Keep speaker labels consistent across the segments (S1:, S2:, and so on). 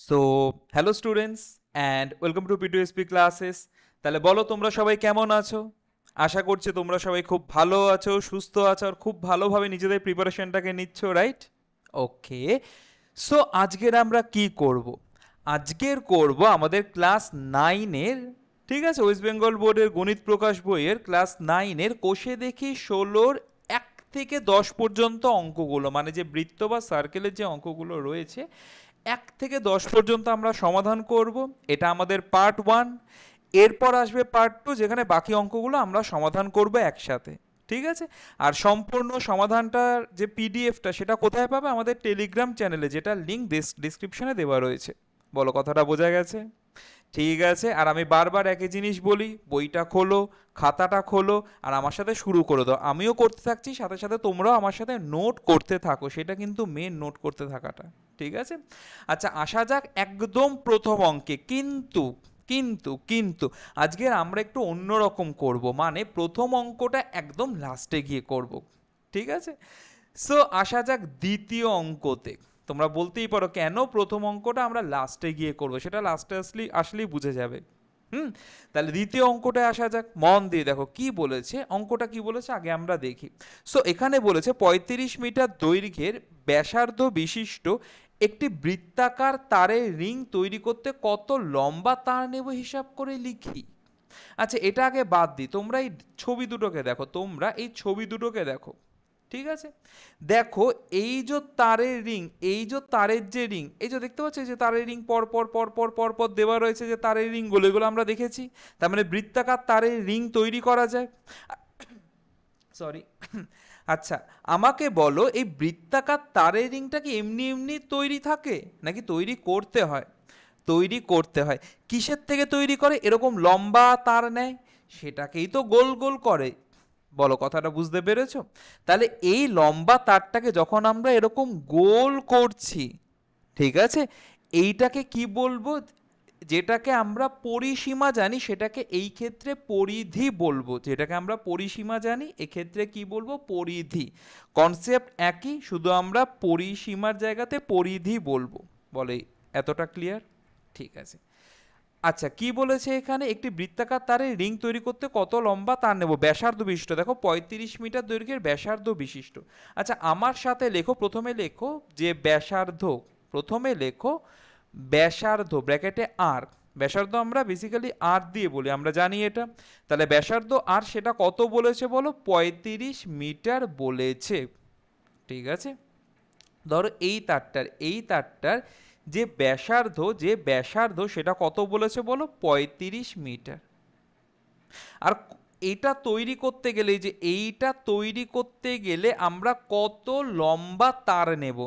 S1: So hello students and welcome to P2SP classes. তাহলে বলো তোমরা সবাই কেমন আছো? আশা করছি তোমরা সবাই খুব ভালো আছো, সুস্থ আছো আর খুব ভালোভাবে নিজেদের প্রিপারেশনটাকে নিচ্ছ, রাইট? ওকে। সো আজকের আমরা কি করব? আজকের করব আমাদের ক্লাস নাইনের, ঠিক আছে, ওয়েস্ট বেঙ্গল বোর্ডের গণিত প্রকাশ বইয়ের ক্লাস নাইনের কোষে দেখি 16-র 1 থেকে 10 পর্যন্ত অঙ্কগুলো, মানে যে বৃত্ত বা সার্কেলের যে অঙ্কগুলো রয়েছে 1 থেকে 10 পর্যন্ত আমরা সমাধান করব। এটা আমাদের পার্ট 1। এরপর আসবে পার্ট 2, যেখানে বাকি অঙ্কগুলো আমরা সমাধান করব একসাথে, ঠিক আছে? আর সম্পূর্ণ সমাধানটার যে পিডিএফটা সেটা কোথায় পাবে? আমাদের টেলিগ্রাম চ্যানেলে, যেটা লিঙ্ক ডিসক্রিপশনে দেওয়া রয়েছে। বলো, কথাটা বোঝা গেছে? ঠিক আছে। আর আমি বারবার একই জিনিস বলি, বইটা খোলো, খাতাটা খোলো আর আমার সাথে শুরু করে দাও। আমিও করতে থাকছি, সাথে সাথে তোমরাও আমার সাথে নোট করতে থাকো, সেটা কিন্তু মেন, নোট করতে থাকাটা, ঠিক আছে? আচ্ছা, আসা যাক একদম প্রথম অঙ্কে। কিন্তু কিন্তু কিন্তু আজকের আমরা একটু অন্যরকম করব, মানে প্রথম অঙ্কটা একদম লাস্টে গিয়ে করব, ঠিক আছে? সো আসা যাক দ্বিতীয় অঙ্কতে। তোমরা বলতেই পারো কেন প্রথম অঙ্কটা আমরা লাস্টে গিয়ে করব, সেটা লাস্টে আসলেই বুঝে যাবে। হুম। তাহলে দ্বিতীয় অঙ্কটা আসা যাক, মন দিয়ে দেখো কি বলেছে, অঙ্কটা কি বলেছে আগে আমরা দেখি। সো এখানে বলেছে 35 মিটার দৈর্ঘ্যের ব্যাসার্ধ বিশিষ্ট একটি বৃত্তাকার তারের রিং তৈরি করতে কত লম্বা তার নেব হিসাব করে লিখি। আচ্ছা, এটা আগে বাদ দিই, তোমরা এই ছবি দুটোকে দেখো, তোমরা এই ছবি দুটোকে দেখো, ঠিক আছে? দেখো, এই যে তারের রিং, এই যে তারের যে রিং, এই যে দেখতে পাচ্ছ, এই যে তারের রিং পর পর পর পর পর পর দেওয়া রয়েছে, যে তারের রিং গুলো, এগুলো আমরা দেখেছি। তার মানে বৃত্তাকার তারের রিং তৈরি করা যায়। সরি। আচ্ছা, আমাকে বলো, এই বৃত্তাকার তারের রিংটা কি এমনি এমনি তৈরি থাকে নাকি তৈরি করতে হয়? তৈরি করতে হয়। কিসের থেকে তৈরি করে? এরকম লম্বা তার নেয়, সেটাকেই তো গোল গোল করে। বলো, কথাটা বুঝতে পেরেছো? তাহলে এই লম্বা তারটাকে যখন আমরা এরকম গোল করছি, ঠিক আছে, এইটাকে কি বলবো? যেটাকে আমরা পরিসীমা জানি সেটাকে এই ক্ষেত্রে পরিধি বলবো। যেটাকে আমরা পরিসীমা জানি এক্ষেত্রে কি বলবো? পরিধি। কনসেপ্ট একই, শুধু আমরা পরিসীমার জায়গাতে পরিধি বলবো। বলে, এতটা ক্লিয়ার? ঠিক আছে। আচ্ছা, কি বলেছে এখানে? একটি বৃত্তাকার তারের রিং তৈরি করতে কত লম্বা তার নেব ব্যাসার্ধ বিশিষ্ট। দেখো, 35 মিটার দৈর্ঘ্যের ব্যাসার্ধ বিশিষ্ট। আচ্ছা, আমার সাথে লেখো, প্রথমে লেখো যে ব্যাসার্ধ, প্রথমে লেখো ব্যাসার্ধ ব্র্যাকেটে আর। ব্যাসার্ধ আমরা বেসিক্যালি আর দিয়ে বলি, আমরা জানি এটা। তাহলে ব্যাসার্ধ আর, সেটা কত বলেছে বলো? 35 মিটার বলেছে, ঠিক আছে? ধরো এই তারটার যে ব্যাসার্ধ সেটা কত বলেছে বলো? 35 মিটার। আর এটা তৈরি করতে গেলে, এই যে এইটা তৈরি করতে গেলে আমরা কত লম্বা তার নেব?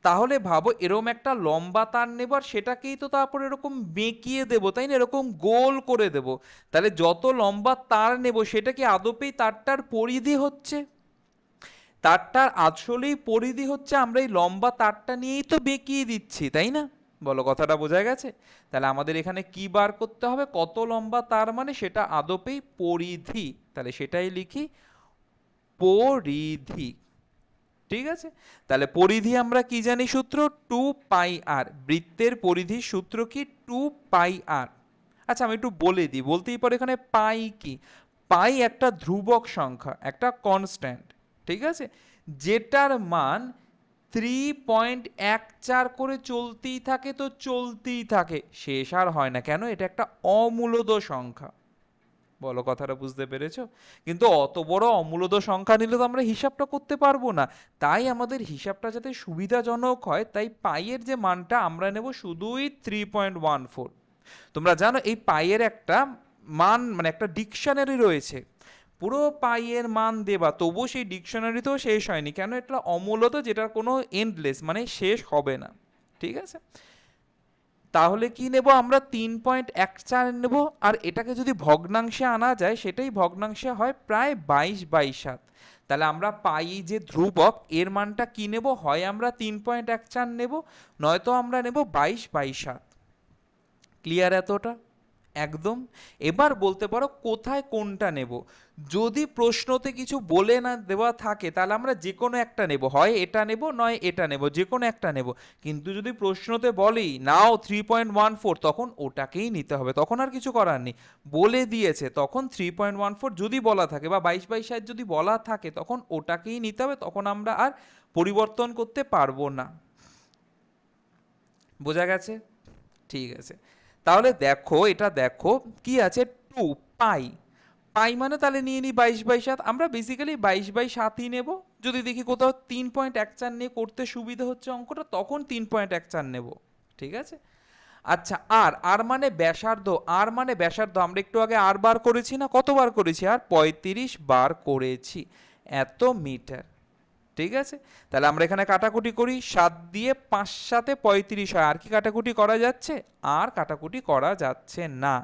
S1: তাহলে ভাবো, এরকম একটা লম্বা তার নেব আর সেটাকেই তো তারপর এরকম বেঁকিয়ে দেবো, তাই না? এরকম গোল করে দেব। তাহলে যত লম্বা তার নেব সেটা কি আদপেই তারটার পরিধি হচ্ছে? তারটার আসলেই পরিধি হচ্ছে, আমরা এই লম্বা তারটা নিয়েই তো বেঁকিয়ে দিচ্ছি, তাই না? বলো, কথাটা বোঝা গেছে? তাহলে আমাদের এখানে কি বার করতে হবে? কত লম্বা তার, মানে সেটা আদপেই পরিধি। তাহলে সেটাই লিখি, পরিধি। ঠিক আছে? তাহলে পরিধি আমরা কি জানি সূত্র? 2 পাই আর। বৃত্তের পরিধির সূত্র কি? 2 পাই আর। আচ্ছা, আমি একটু বলে দিই, বলতেই পারে এখানে পাই কি? পাই একটা ধ্রুবক সংখ্যা, একটা কনস্ট্যান্ট, ঠিক আছে, যেটার মান 3.14 করে চলতেই থাকে, তো চলতেই থাকে, শেষ আর হয় না। কেন? এটা একটা অমূলদ সংখ্যা। বলো, কথাটা বুঝতে পেরেছো? কিন্তু অত বড় অমূলদ সংখ্যা নিলে তো আমরা হিসাবটা করতে পারবো না। তাই আমাদের হিসাবটা যাতে সুবিধাজনক হয়, তাই পাইয়ের যে মানটা আমরা নেব শুধুই 3.14। তোমরা জানো এই পাইয়ের একটা মান, মানে একটা ডিকশনারি রয়েছে, পুরো পাইয়ের মান দেবা, তবুও সেই ডিকশনারিতেও শেষ হয়নি। কেন? এটা অমূলত, যেটার কোনো এন্ডলেস, মানে শেষ হবে না, ঠিক আছে? তাহলে কি নেব আমরা? 3.14 নেব। আর এটাকে যদি ভগ্নাংশে আনা যায়, সেটাই ভগ্নাংশে হয় প্রায় 22/7। তাহলে আমরা পাই যে ধ্রুবক, এর মানটা কি নেব? হয় আমরা 3.14 নেব, নয়তো আমরা নেব 22/7। ক্লিয়ার এতটা? একদম। এবার বলতে পারো কোথায় কোনটা নেব। যদি প্রশ্নতে কিছু বলে না দেওয়া থাকে তাহলে আমরা যে কোনো একটা নেব, হয় এটা নেব নয় এটা নেব, যে কোনো একটা নেব। কিন্তু যদি প্রশ্নতে বলেই নাও 3.14, তখন ওটাকেই নিতে হবে, তখন আর কিছু করার নেই। বলে দিয়েছে তখন 3.14 যদি বলা থাকে বা 22/60 যদি বলা থাকে তখন ওটাকেই নিতে হবে, তখন আমরা আর পরিবর্তন করতে পারবো না। বোঝা গেছে? ঠিক আছে। তাহলে দেখো, এটা দেখো কি আছে, 2 পাই। পাই মানে তাহলে নিয়ে নিই 22/7। আমরা বেসিক্যালি 22/7ই নেব। যদি দেখি কোথাও 3.14 নিয়ে করতে সুবিধা হচ্ছে অঙ্কটা, তখন 3.14 নেব। ঠিক আছে। আচ্ছা, আর আর মানে ব্যাসার্ধ। আর মানে ব্যাসার্ধ, আমরা একটু আগে আর বার করেছি না, কতবার করেছি? আর 35 বার করেছি, এত মিটার। ঠিক আছে। তাহলে আমরা এখানে কাটাকুটি করি, 7 দিয়ে 5 সাথে 35 হয়। আর কি কাটাকুটি করা যাচ্ছে? আর কাটাকুটি করা যাচ্ছে না।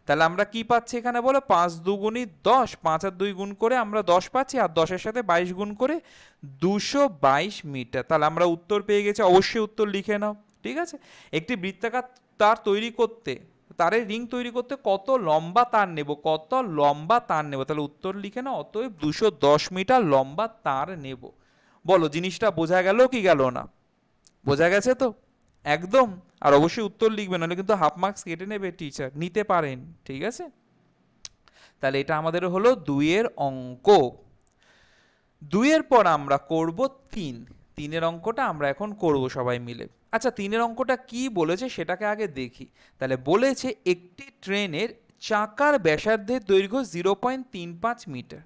S1: তাহলে আমরা কি পাচ্ছি এখানে বলো? 5 দুগুণি 10, 5 আর 2 গুণ করে আমরা 10 পাচ্ছি, আর 10 এর সাথে 22 গুণ করে 222 মিটার। তাহলে আমরা উত্তর পেয়ে গেছি। অবশ্যই উত্তর লিখে নাও। ঠিক আছে। একটি বৃত্তাকার তার তৈরি করতে, তারের রিং তৈরি করতে কত লম্বা তার নেব, কত লম্বা তার নেব? তাহলে উত্তর লিখে নাও। অতএব 210 মিটার লম্বা তার নেব। বলো জিনিসটা বোঝা গেল কি গেল না? বোঝা গেছে তো? একদম। আর অবশ্যই উত্তর লিখবে, নাহলে কিন্তু হাফ মার্কস কেটে নেবে টিচার, নিতে পারেন। ঠিক আছে। তাহলে এটা আমাদের হলো 2-এর অঙ্ক। 2-এর পর আমরা করব 3। 3-এর অঙ্কটা আমরা এখন করব সবাই মিলে। আচ্ছা, 3-এর অঙ্কটা কি বলেছে সেটাকে আগে দেখি। তাহলে বলেছে একটি ট্রেনের চাকার ব্যাসার্ধের দৈর্ঘ্য 0.35 মিটার।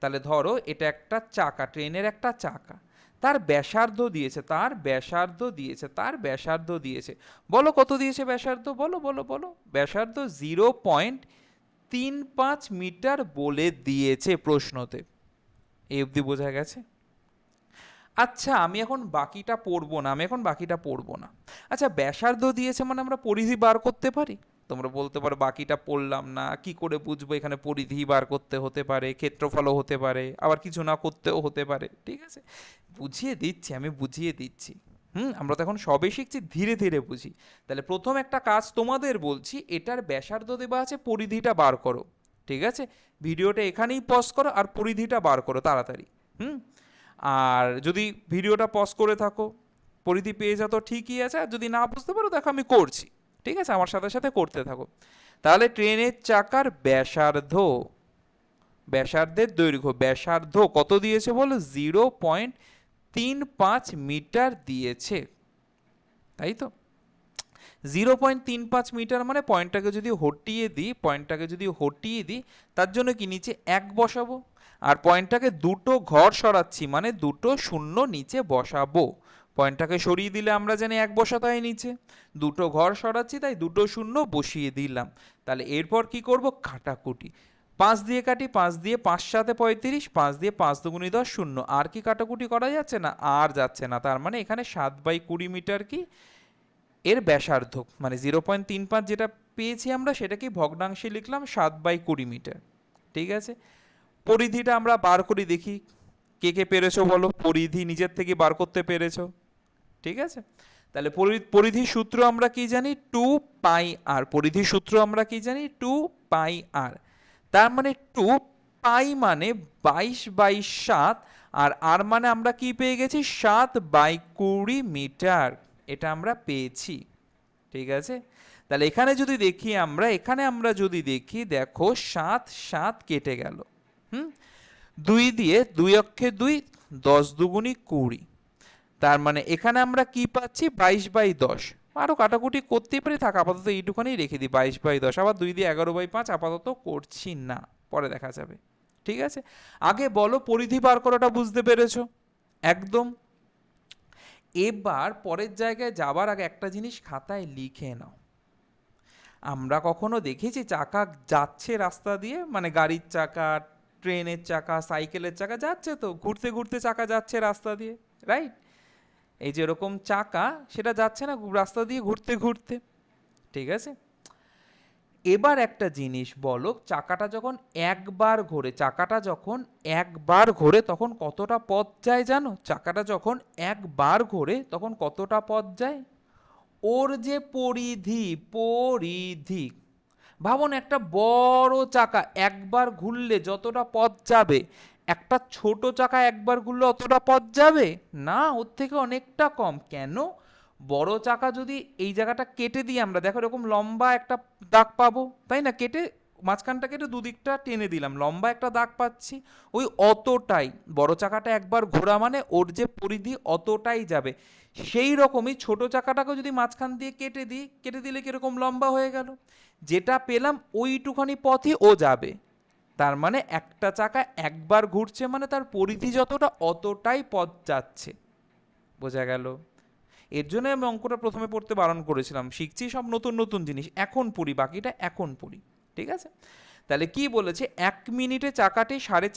S1: তাহলে ধরো এটা একটা চাকা, ট্রেনের একটা চাকা, তার ব্যাসার্ধ দিয়েছে, তার ব্যাসার্ধ দিয়েছে, তার ব্যাসার্ধ দিয়েছে। বলো কত দিয়েছে ব্যাসার্ধ? বলো বলো বলো। ব্যাসার্ধ 0.35 মিটার বলে দিয়েছে প্রশ্নতে। এই অবধি বোঝা গেছে? আচ্ছা, আমি এখন বাকিটা পড়বো না, আমি এখন বাকিটা পড়বো না। আচ্ছা, ব্যাসার্ধ দিয়েছে মানে আমরা পরিধি বার করতে পারি। তোমরা বলতে পারো বাকিটা পড়লাম না, কি করে বুঝবো এখানে পরিধি বার করতে হতে পারে, ক্ষেত্রফলও হতে পারে, আবার কিছু না করতেও হতে পারে। ঠিক আছে, বুঝিয়ে দিচ্ছি, আমি বুঝিয়ে দিচ্ছি। আমরা তো এখন সবে শিখছি, ধীরে ধীরে বুঝি। তাহলে প্রথম একটা কাজ তোমাদের বলছি, এটার ব্যাসার্ধ দেওয়া আছে, পরিধিটা বার করো। ঠিক আছে, ভিডিওটা এখানেই পজ করো আর পরিধিটা বার করো তাড়াতাড়ি। হুম আর যদি ভিডিওটা পজ করে থাকো, পরিধি পেয়ে যাও তো ঠিকই আছে, আর যদি না বুঝতে পারো দেখো আমি করছি। ঠিক আছে, আমার সাথে সাথে করতে থাকো। তাহলে ট্রেনের চাকার ব্যাসার্ধ, ব্যাসার্ধের দৈর্ঘ্য, ব্যাসার্ধ কত দিয়েছে বলো? 0.35 মিটার দিয়েছে, তাই তো? 0.35 মিটার মানে পয়েন্টটাকে যদি হটিয়ে দিই, পয়েন্টটাকে যদি হটিয়ে দিই, তার জন্য কি নিচে 1 বসাবো। আর পয়েন্টটাকে দুটো ঘর সরাচ্ছি মানে দুটো শূন্য নিচে বসাবো। পয়েন্টটাকে সরিয়ে দিলে আমরা জানি 1 বসাতে হয় নিচে, দুটো ঘর সরাচ্ছি তাই দুটো শূন্য বসিয়ে দিলাম। তাহলে এরপর কি করব? কাটাকুটি। 5 দিয়ে কাটি, 5 দিয়ে 5 সাথে 35, 5 দিয়ে 5 দুগুণি 10, শূন্য। আর কি কাটাকুটি করা যাচ্ছে না? আর যাচ্ছে না। তার মানে এখানে 7/20 মিটার কি এর ব্যাসার্ধ, মানে 0.35 যেটা পেয়েছি আমরা সেটাকে ভগ্নাংশে লিখলাম 7/20 মিটার। ঠিক আছে, পরিধিটা আমরা বার করি দেখি। কে কে পেরেছো বলো? পরিধি নিজের থেকে বার করতে পেরেছো? ঠিক আছে। তাহলে পরিধির সূত্র আমরা কি জানি? 2πr। পরিধির সূত্র আমরা কি জানি? 2πr। তার মানে 2π মানে 22/7, আর আর মানে আমরা কি পেয়ে গেছি? 7/20 মিটার। এটা আমরা পেয়েছি। ঠিক আছে। তাহলে এখানে যদি দেখি আমরা, এখানে আমরা যদি দেখি, দেখো 7 7 কেটে গেল। 2 দিয়ে 2 অক্ষে 2, 10 দুগুণি 20। তার মানে এখানে আমরা কি পাচ্ছি? 22/10। আরো কাটাকুটি করতেই পারি, থাক আপাতত এইটুখানি রেখে দিই, 22/10। আবার 2 দিয়ে 11/5 আপাতত করছি না, পরে দেখা যাবে। ঠিক আছে, আগে বলো পরিধি বার করাটা বুঝতে পেরেছো? একদম। এবার পরের জায়গায় যাবার আগে একটা জিনিস খাতায় লিখে নাও। আমরা কখনো দেখেছি চাকা যাচ্ছে রাস্তা দিয়ে, মানে গাড়ির চাকা, ট্রেনের চাকা, সাইকেলের চাকা যাচ্ছে তো, ঘুরতে ঘুরতে চাকা যাচ্ছে রাস্তা দিয়ে, রাইট? এই যে এরকম চাকা, সেটা যাচ্ছে না রাস্তা দিয়ে ঘুরতে ঘুরতে। ঠিক আছে, এবার একটা জিনিস বলো, চাকাটা যখন একবার ঘোরে, চাকাটা যখন একবার ঘোরে তখন কতটা পথ যায় জানো? চাকাটা যখন একবার ঘোরে তখন কতটা পথ যায়? ওর যে পরিধি, পরিধি ভাবো না, একটা বড় চাকা একবার ঘুরলে যতটা পথ যাবে, একটা ছোট চাকা একবার ঘুরলে অতটা পথ যাবে না, ওর থেকে অনেকটা কম। কেন? বড় চাকা যদি এই জায়গাটা কেটে দিই আমরা, দেখো এরকম লম্বা একটা দাগ পাবো, তাই না? কেটে মাঝখানটা কেটে দুদিকটা টেনে দিলাম, লম্বা একটা দাগ পাচ্ছি। ওই অতটাই বড় চাকাটা একবার ঘোরা মানে ওর যে পরিধি অতটাই যাবে। সেই রকমই ছোট চাকাটাকে যদি মাঝখান দিয়ে কেটে দিই, কেটে দিলে কিরকম লম্বা হয়ে গেল। যেটা পেলাম ওইটুখানি পথই ও যাবে। তার মানে একটা চাকা একবার ঘুরছে মানে তার পরিধি যতটা অতটাই পথ যাচ্ছে। বোঝা গেল? এর জন্য আমি অঙ্কটা প্রথমে পড়তে বারণ করেছিলাম। শিখছি সব নতুন নতুন জিনিস, এখন পড়ি, বাকিটা এখন পড়ি। ঠিক আছে? তাহলে কি বলেছে, 1 মিনিটে চাকাটি সাড়ে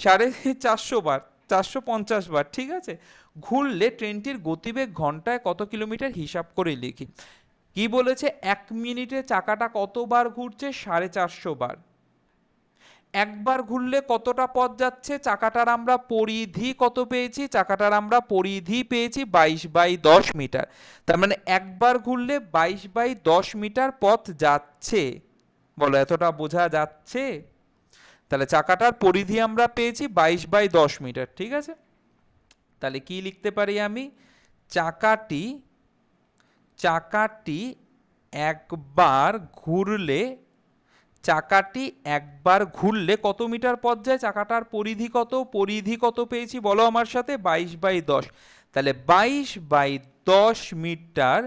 S1: 400 বার, 450 বার, ঠিক আছে, ঘুরলে ট্রেনটির গতিবেগ ঘন্টায় কত কিলোমিটার হিসাব করে লিখি। কি বলেছে, 1 মিনিটে চাকাটা কতবার ঘুরছে? 450 বার। একবার ঘুরলে কতটা পথ যাচ্ছে? চাকাটার আমরা পরিধি কত পেয়েছি? চাকাটার আমরা পরিধি পেয়েছি 22/10 মিটার। তার মানে একবার ঘুরলে 22/10 মিটার পথ যাচ্ছে। বলো, এতটা বোঝা যাচ্ছে? তাহলে চাকাটার পরিধি আমরা পেয়েছি 22/10 মিটার, ঠিক আছে। তাহলে কি লিখতে পারি আমি? চাকাটি চাকাটি একবার ঘুরলে চাকাটি একবার ঘুরলে কত মিটার পথ যায়? চাকাটার পরিধি কত? পরিধি কত পেয়েছি বলো আমার সাথে? 22/10। তাহলে 22/10 মিটার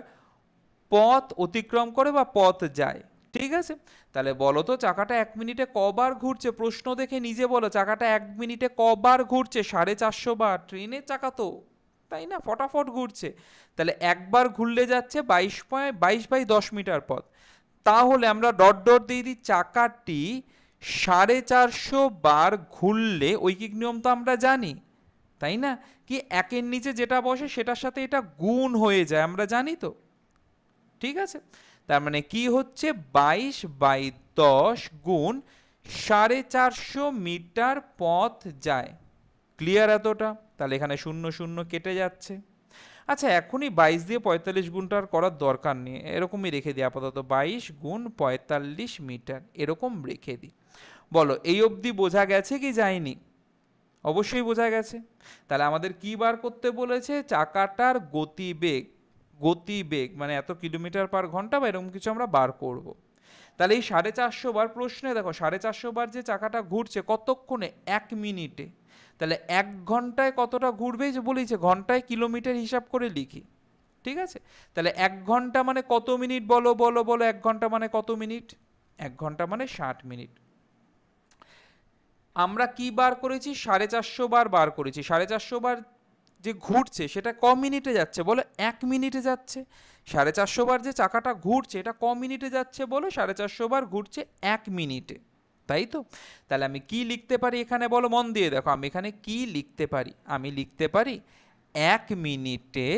S1: পথ অতিক্রম করে বা পথ যায়। ঠিক আছে? তাহলে বলো তো চাকাটা 1 মিনিটে কবার ঘুরছে? প্রশ্ন দেখে নিজে বলো, চাকাটা 1 মিনিটে কবার ঘুরছে? 450 বার। ট্রেনের চাকা তো, তাই না? ফটাফট ঘুরছে। তাহলে একবার ঘুরলে যাচ্ছে 22/10 মিটার পথ। তাহলে আমরা ডট ডট দিয়ে দিই, চাকাটি 450 বার ঘুরলে, ঐকিক নিয়ম তো আমরা জানি, তাই না? কি একের নিচে যেটা বসে সেটার সাথে এটা গুণ হয়ে যায়, আমরা জানি তো। ঠিক আছে? তার মানে কি হচ্ছে, 22/10 গুণ 450 মিটার পথ যায়। ক্লিয়ার এতটা? তাহলে এখানে শূন্য শূন্য কেটে যাচ্ছে। আচ্ছা, এখনই 22 দিয়ে 45 গুণটার করার দরকার নেই, এরকমই রেখে দিই আপাতত, 22 × 45 মিটার এরকম রেখে দিই। বলো, এই অবধি বোঝা গেছে কি যায়নি? অবশ্যই বোঝা গেছে। তাহলে আমাদের কি বার করতে বলেছে? চাকাটার গতিবেগ। গতিবেগ মানে এত কিলোমিটার/ঘন্টা বা এরকম কিছু আমরা বার করব। তাহলে এই 450 বার, প্রশ্নে দেখো 450 বার যে চাকাটা ঘুরছে কতক্ষণে? 1 মিনিটে। তাহলে 1 ঘন্টায় কতটা ঘুরবে? যে বলেছে ঘন্টায় কিলোমিটার হিসাব করে লিখি। ঠিক আছে? তাহলে 1 ঘন্টা মানে কত মিনিট? বলো বলো বলো, 1 ঘন্টা মানে কত মিনিট? 1 ঘন্টা মানে 60 মিনিট। আমরা কি বার করেছি? 450 বার বার করেছি। 450 বার যে ঘুরছে সেটা ক মিনিটে যাচ্ছে বলো? 1 মিনিটে যাচ্ছে। 450 বার যে চাকাটা ঘুরছে এটা ক মিনিটে যাচ্ছে বলো? 450 বার ঘুরছে 1 মিনিটে। তাই তো? তাহলে আমি কি লিখতে পারি এখানে বলো? মন দিয়ে দেখো, আমি এখানে কি লিখতে পারি? আমি লিখতে পারি 1 মিনিটে,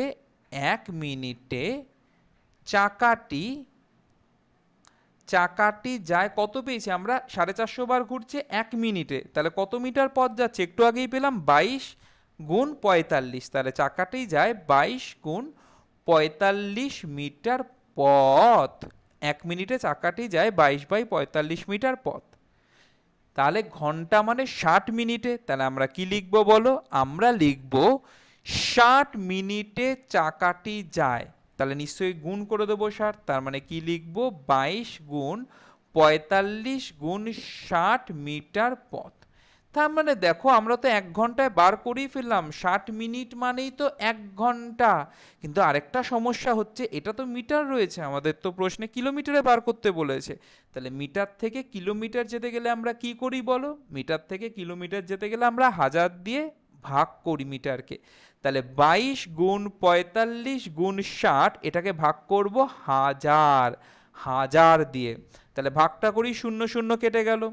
S1: 1 মিনিটে চাকাটি চাকাটি যায় কত পেয়েছি আমরা? 450 বার ঘুরছে 1 মিনিটে। তাহলে কত মিটার পথ যাচ্ছে? একটু আগেই পেলাম 22 × 45। তাহলে চাকাটি যায় 22 × 45 মিটার পথ। 1 মিনিটে চাকাটি যায় 22/45 মিটার পথ। তাহলে ঘন্টা মানে 60 মিনিটে। তাহলে আমরা কি লিখব বলো? আমরা লিখব 60 মিনিটে চাকাটি যায়। তাহলে নিশ্চয়ই গুণ করে দেবো 60। তার মানে কি লিখব? 22 × 45 × 60 মিটার পথ। তার মানে দেখো আমরা তো 1 ঘন্টায় বার করেই ফেললাম, 60 মিনিট মানেই তো 1 ঘন্টা। কিন্তু আরেকটা সমস্যা হচ্ছে, এটা তো মিটার রয়েছে, আমাদের তো প্রশ্নে কিলোমিটারে বার করতে বলেছে। তাহলে মিটার থেকে কিলোমিটার যেতে গেলে আমরা কি করি বলো? মিটার থেকে কিলোমিটার যেতে গেলে আমরা 1000 দিয়ে ভাগ করি মিটারকে। তাহলে 22 × 45 × 60, এটাকে ভাগ করব 1000, 1000 দিয়ে। তাহলে ভাগটা করি, শূন্য শূন্য কেটে গেল।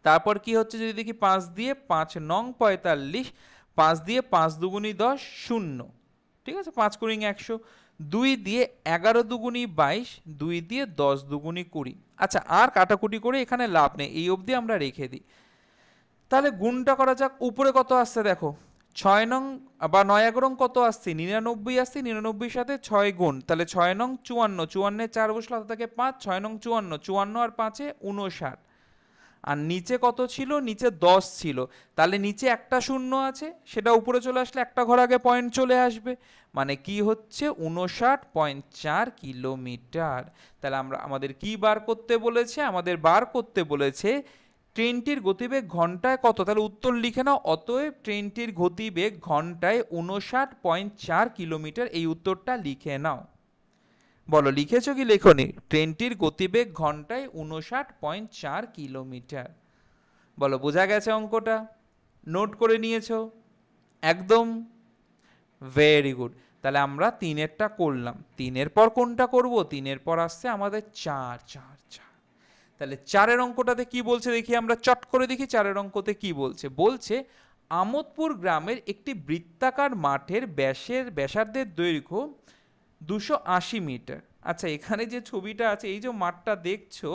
S1: তারপর কি হচ্ছে যদি দেখি, 5 দিয়ে 5 নং 45, 5 দিয়ে 5 দুগুণী 10, 0। ঠিক আছে? 5 কুড়ি 100। 2 দিয়ে 11 দুগুণী 22, 2 দিয়ে 10 দুগুণী 20। আচ্ছা, আর কাটাকুটি করে এখানে লাভ নেই, এই অবধি আমরা রেখে দিই। তাহলে গুণটা করা যাক। উপরে কত আসছে দেখো, ছয় নং বা 9 কত আসছে 99 আসছে, 99 সাথে 6 গুণ, তাহলে 6 নং 54, 54 4 বসলো হাতে থাকে 5, 6 নং 54, 54 আর 5 59। আর নিচে কত ছিল, নিচে 10 ছিল, তাহলে নিচে একটা শূন্য আছে, সেটা উপরে চলে আসলে একটা ঘর আগে পয়েন্ট চলে আসবে, মানে কি হচ্ছে 59.4 কিলোমিটার। তাহলে আমাদের কি বার করতে বলেছে, আমাদের বার করতে বলেছে ট্রেনটির গতিবেগ ঘন্টায় কত, তাহলে উত্তর লিখে নাও, অতএব ট্রেনটির গতিবেগ ঘন্টায় 59.4 কিলোমিটার, এই উত্তরটা লিখে নাও। বলো লিখেছো কি লেখনি? ট্রেনটির গতিবেগ ঘন্টায় 59.4 কিলোমিটার। বলো বোঝা গেছে অঙ্কটা? নোট করে নিয়েছো একদম? Very good. তাহলে আমরা তিনেরটা করলাম, তিনের পর কোনটা করব, তিনের পর আসছে আমাদের চার, চার চার। তাহলে চারের অঙ্কটাতে কি বলছে দেখি, আমরা চট করে দেখি চারের অঙ্কতে কি বলছে। বলছে আমোদপুর গ্রামের একটি বৃত্তাকার মাঠের ব্যাসার্ধের দৈর্ঘ্য 280 মিটার। আচ্ছা এখানে যে ছবিটা আছে, এই যে মাঠটা দেখছো,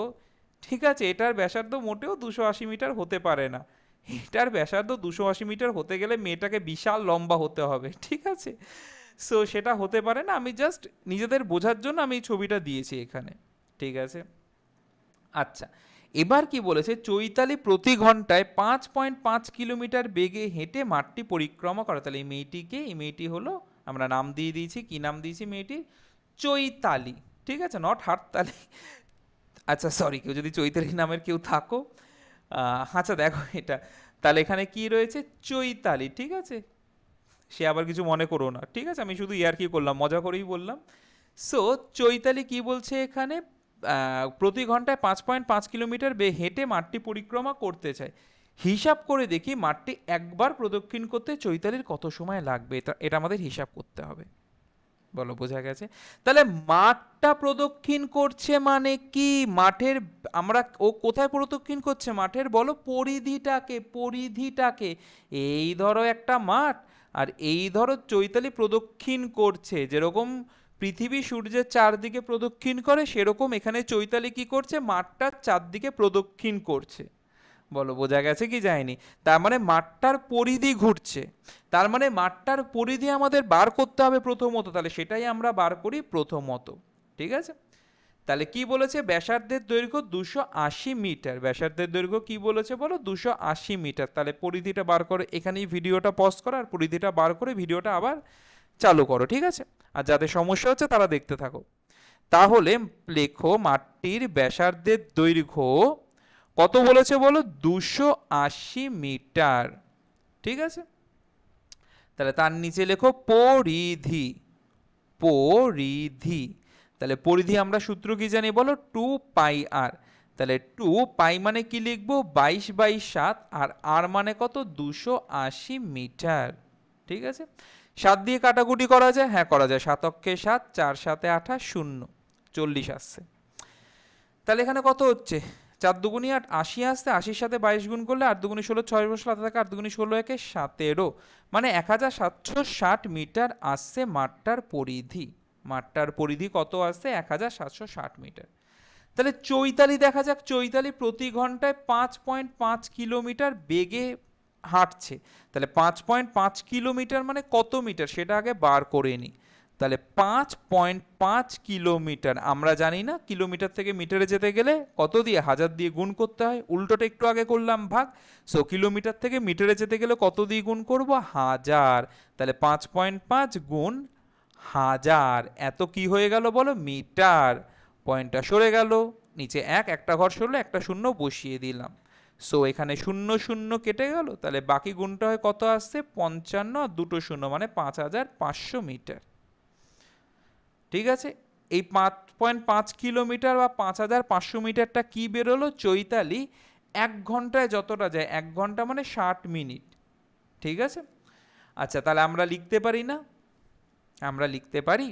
S1: ঠিক আছে, এটার ব্যাসার্ধ মোটেও 280 মিটার হতে পারে না। এটার ব্যাসার্ধ 280 মিটার হতে গেলে মেয়েটাকে বিশাল লম্বা হতে হবে, ঠিক আছে? সো সেটা হতে পারে না, আমি জাস্ট নিজেদের বোঝার জন্য আমি এই ছবিটা দিয়েছি এখানে, ঠিক আছে? আচ্ছা এবার কি বলেছে, চৈতালি প্রতি ঘন্টায় 5.5 কিলোমিটার বেগে হেঁটে মাঠটি পরিক্রমা করে। তাহলে এই মেয়েটিকে, এই মেয়েটি হলো, আমরা নাম দিয়ে দিয়েছি, কি নাম দিয়েছি মেয়েটির? চৈতালি, ঠিক আছে, নট হাততালি। আচ্ছা সরি, কেউ যদি চৈতালি নামের কেউ থাকো, আচ্ছা দেখো এটা, তাহলে এখানে কি রয়েছে, চৈতালি, ঠিক আছে, সে আবার কিছু মনে করো না, ঠিক আছে, আমি শুধু ইয়ার্কি করলাম, মজা করেই বললাম। সো চৈতালি কি বলছে এখানে, প্রতি ঘন্টায় 5.5 কিলোমিটার হেঁটে মাঠটি পরিক্রমা করতে চায়। হিসাব করে দেখি মাঠটি একবার প্রদক্ষিণ করতে চৈতালির কত সময় লাগবে, এটা এটা আমাদের হিসাব করতে হবে। বলো বোঝা গেছে? তাহলে মাঠটা প্রদক্ষিণ করছে মানে কি, মাঠের, আমরা, ও কোথায় প্রদক্ষিণ করছে মাঠের, বলো পরিধিটাকে, পরিধিটাকে। এই ধরো একটা মাঠ, আর এই ধরো চৈতালি প্রদক্ষিণ করছে, যেরকম পৃথিবী সূর্যের চারদিকে প্রদক্ষিণ করে, সেরকম এখানে চৈতালি কি করছে, মাঠটার চারদিকে প্রদক্ষিণ করছে। বলো বোঝা গেছে কি যায়নি? তার মানে মাঠটার পরিধি ঘুরছে, তার মানে মাঠটার পরিধি আমাদের বার করতে হবে প্রথমত, তাহলে সেটাই আমরা বার করি প্রথমত, ঠিক আছে? তাহলে কি বলেছে, ব্যাসার্ধের দৈর্ঘ্য 280 মিটার, ব্যাসার্ধের দৈর্ঘ্য কি বলেছে বলো, 280 মিটার। তাহলে পরিধিটা বার করে, এখানেই ভিডিওটা পজ করো, আর পরিধিটা বার করে ভিডিওটা আবার চালু করো, ঠিক আছে? আর যাদের সমস্যা হচ্ছে তারা দেখতে থাকো। তাহলে লেখো মাঠটির ব্যাসার্ধের দৈর্ঘ্য কত বলেছে বলো, 280 মিটার, ঠিক আছে? তাহলে তার নিচে লেখো পরিধি, পরিধি। তাহলে পরিধি আমরা সূত্র কি জানি বলো, 2πr। তাহলে 2π মানে কি লিখবো, 22/7, আর r মানে কত, 280 মিটার, ঠিক আছে? 7 দিয়ে কাটাকুটি করা যায়, হ্যাঁ করা যায়, 7 অক্ষে 7, 4 7 28, 0, 40 আসছে। তাহলে এখানে কত হচ্ছে, 4 দুগুনি 8, 80 আসছে, 80-র সাথে 22 গুণ করলে 8 দুগুনি 16, 6 বসলে হাতে থাকে 8 দুগুনি 16, একে 17, মানে 1760 মিটার আসছে মাঠটার পরিধি। মাঠটার পরিধি কত আসছে, 1760 মিটার। তাহলে চৈতালি দেখা যাক, চৈতালি প্রতি ঘন্টায় 5.5 কিলোমিটার বেগে হাঁটছে। তাহলে 5.5 কিলোমিটার মানে কত মিটার, সেটা আগে বার করে নিই। তাহলে 5.5 কিলোমিটার, আমরা জানি না কিলোমিটার থেকে মিটারে যেতে গেলে কত দিয়ে, 1000 দিয়ে গুণ করতে হয়, উল্টোটা একটু আগে করলাম ভাগ। সো কিলোমিটার থেকে মিটারে যেতে গেলে কত দিয়ে গুণ করব, 1000। তাহলে 5.5 গুণ 1000, এত কি হয়ে গেল বলো, মিটার। পয়েন্টটা সরে গেল, নিচে একটা ঘর সরলো, একটা শূন্য বসিয়ে দিলাম। সো এখানে 0 0 কেটে গেল, তাহলে বাকি গুণটা হয় কত আসছে, 55, আর দুটো শূন্য মানে 5500 মিটার, ঠিক আছে? এই 5.5 কিলোমিটার বা 5500 মিটারটা কি বেরোলো, চৈতালি 1 ঘন্টায় যতটা যায়, 1 ঘন্টা মানে 60 মিনিট, ঠিক আছে? আচ্ছা তাহলে আমরা লিখতে পারি না, আমরা লিখতে পারি,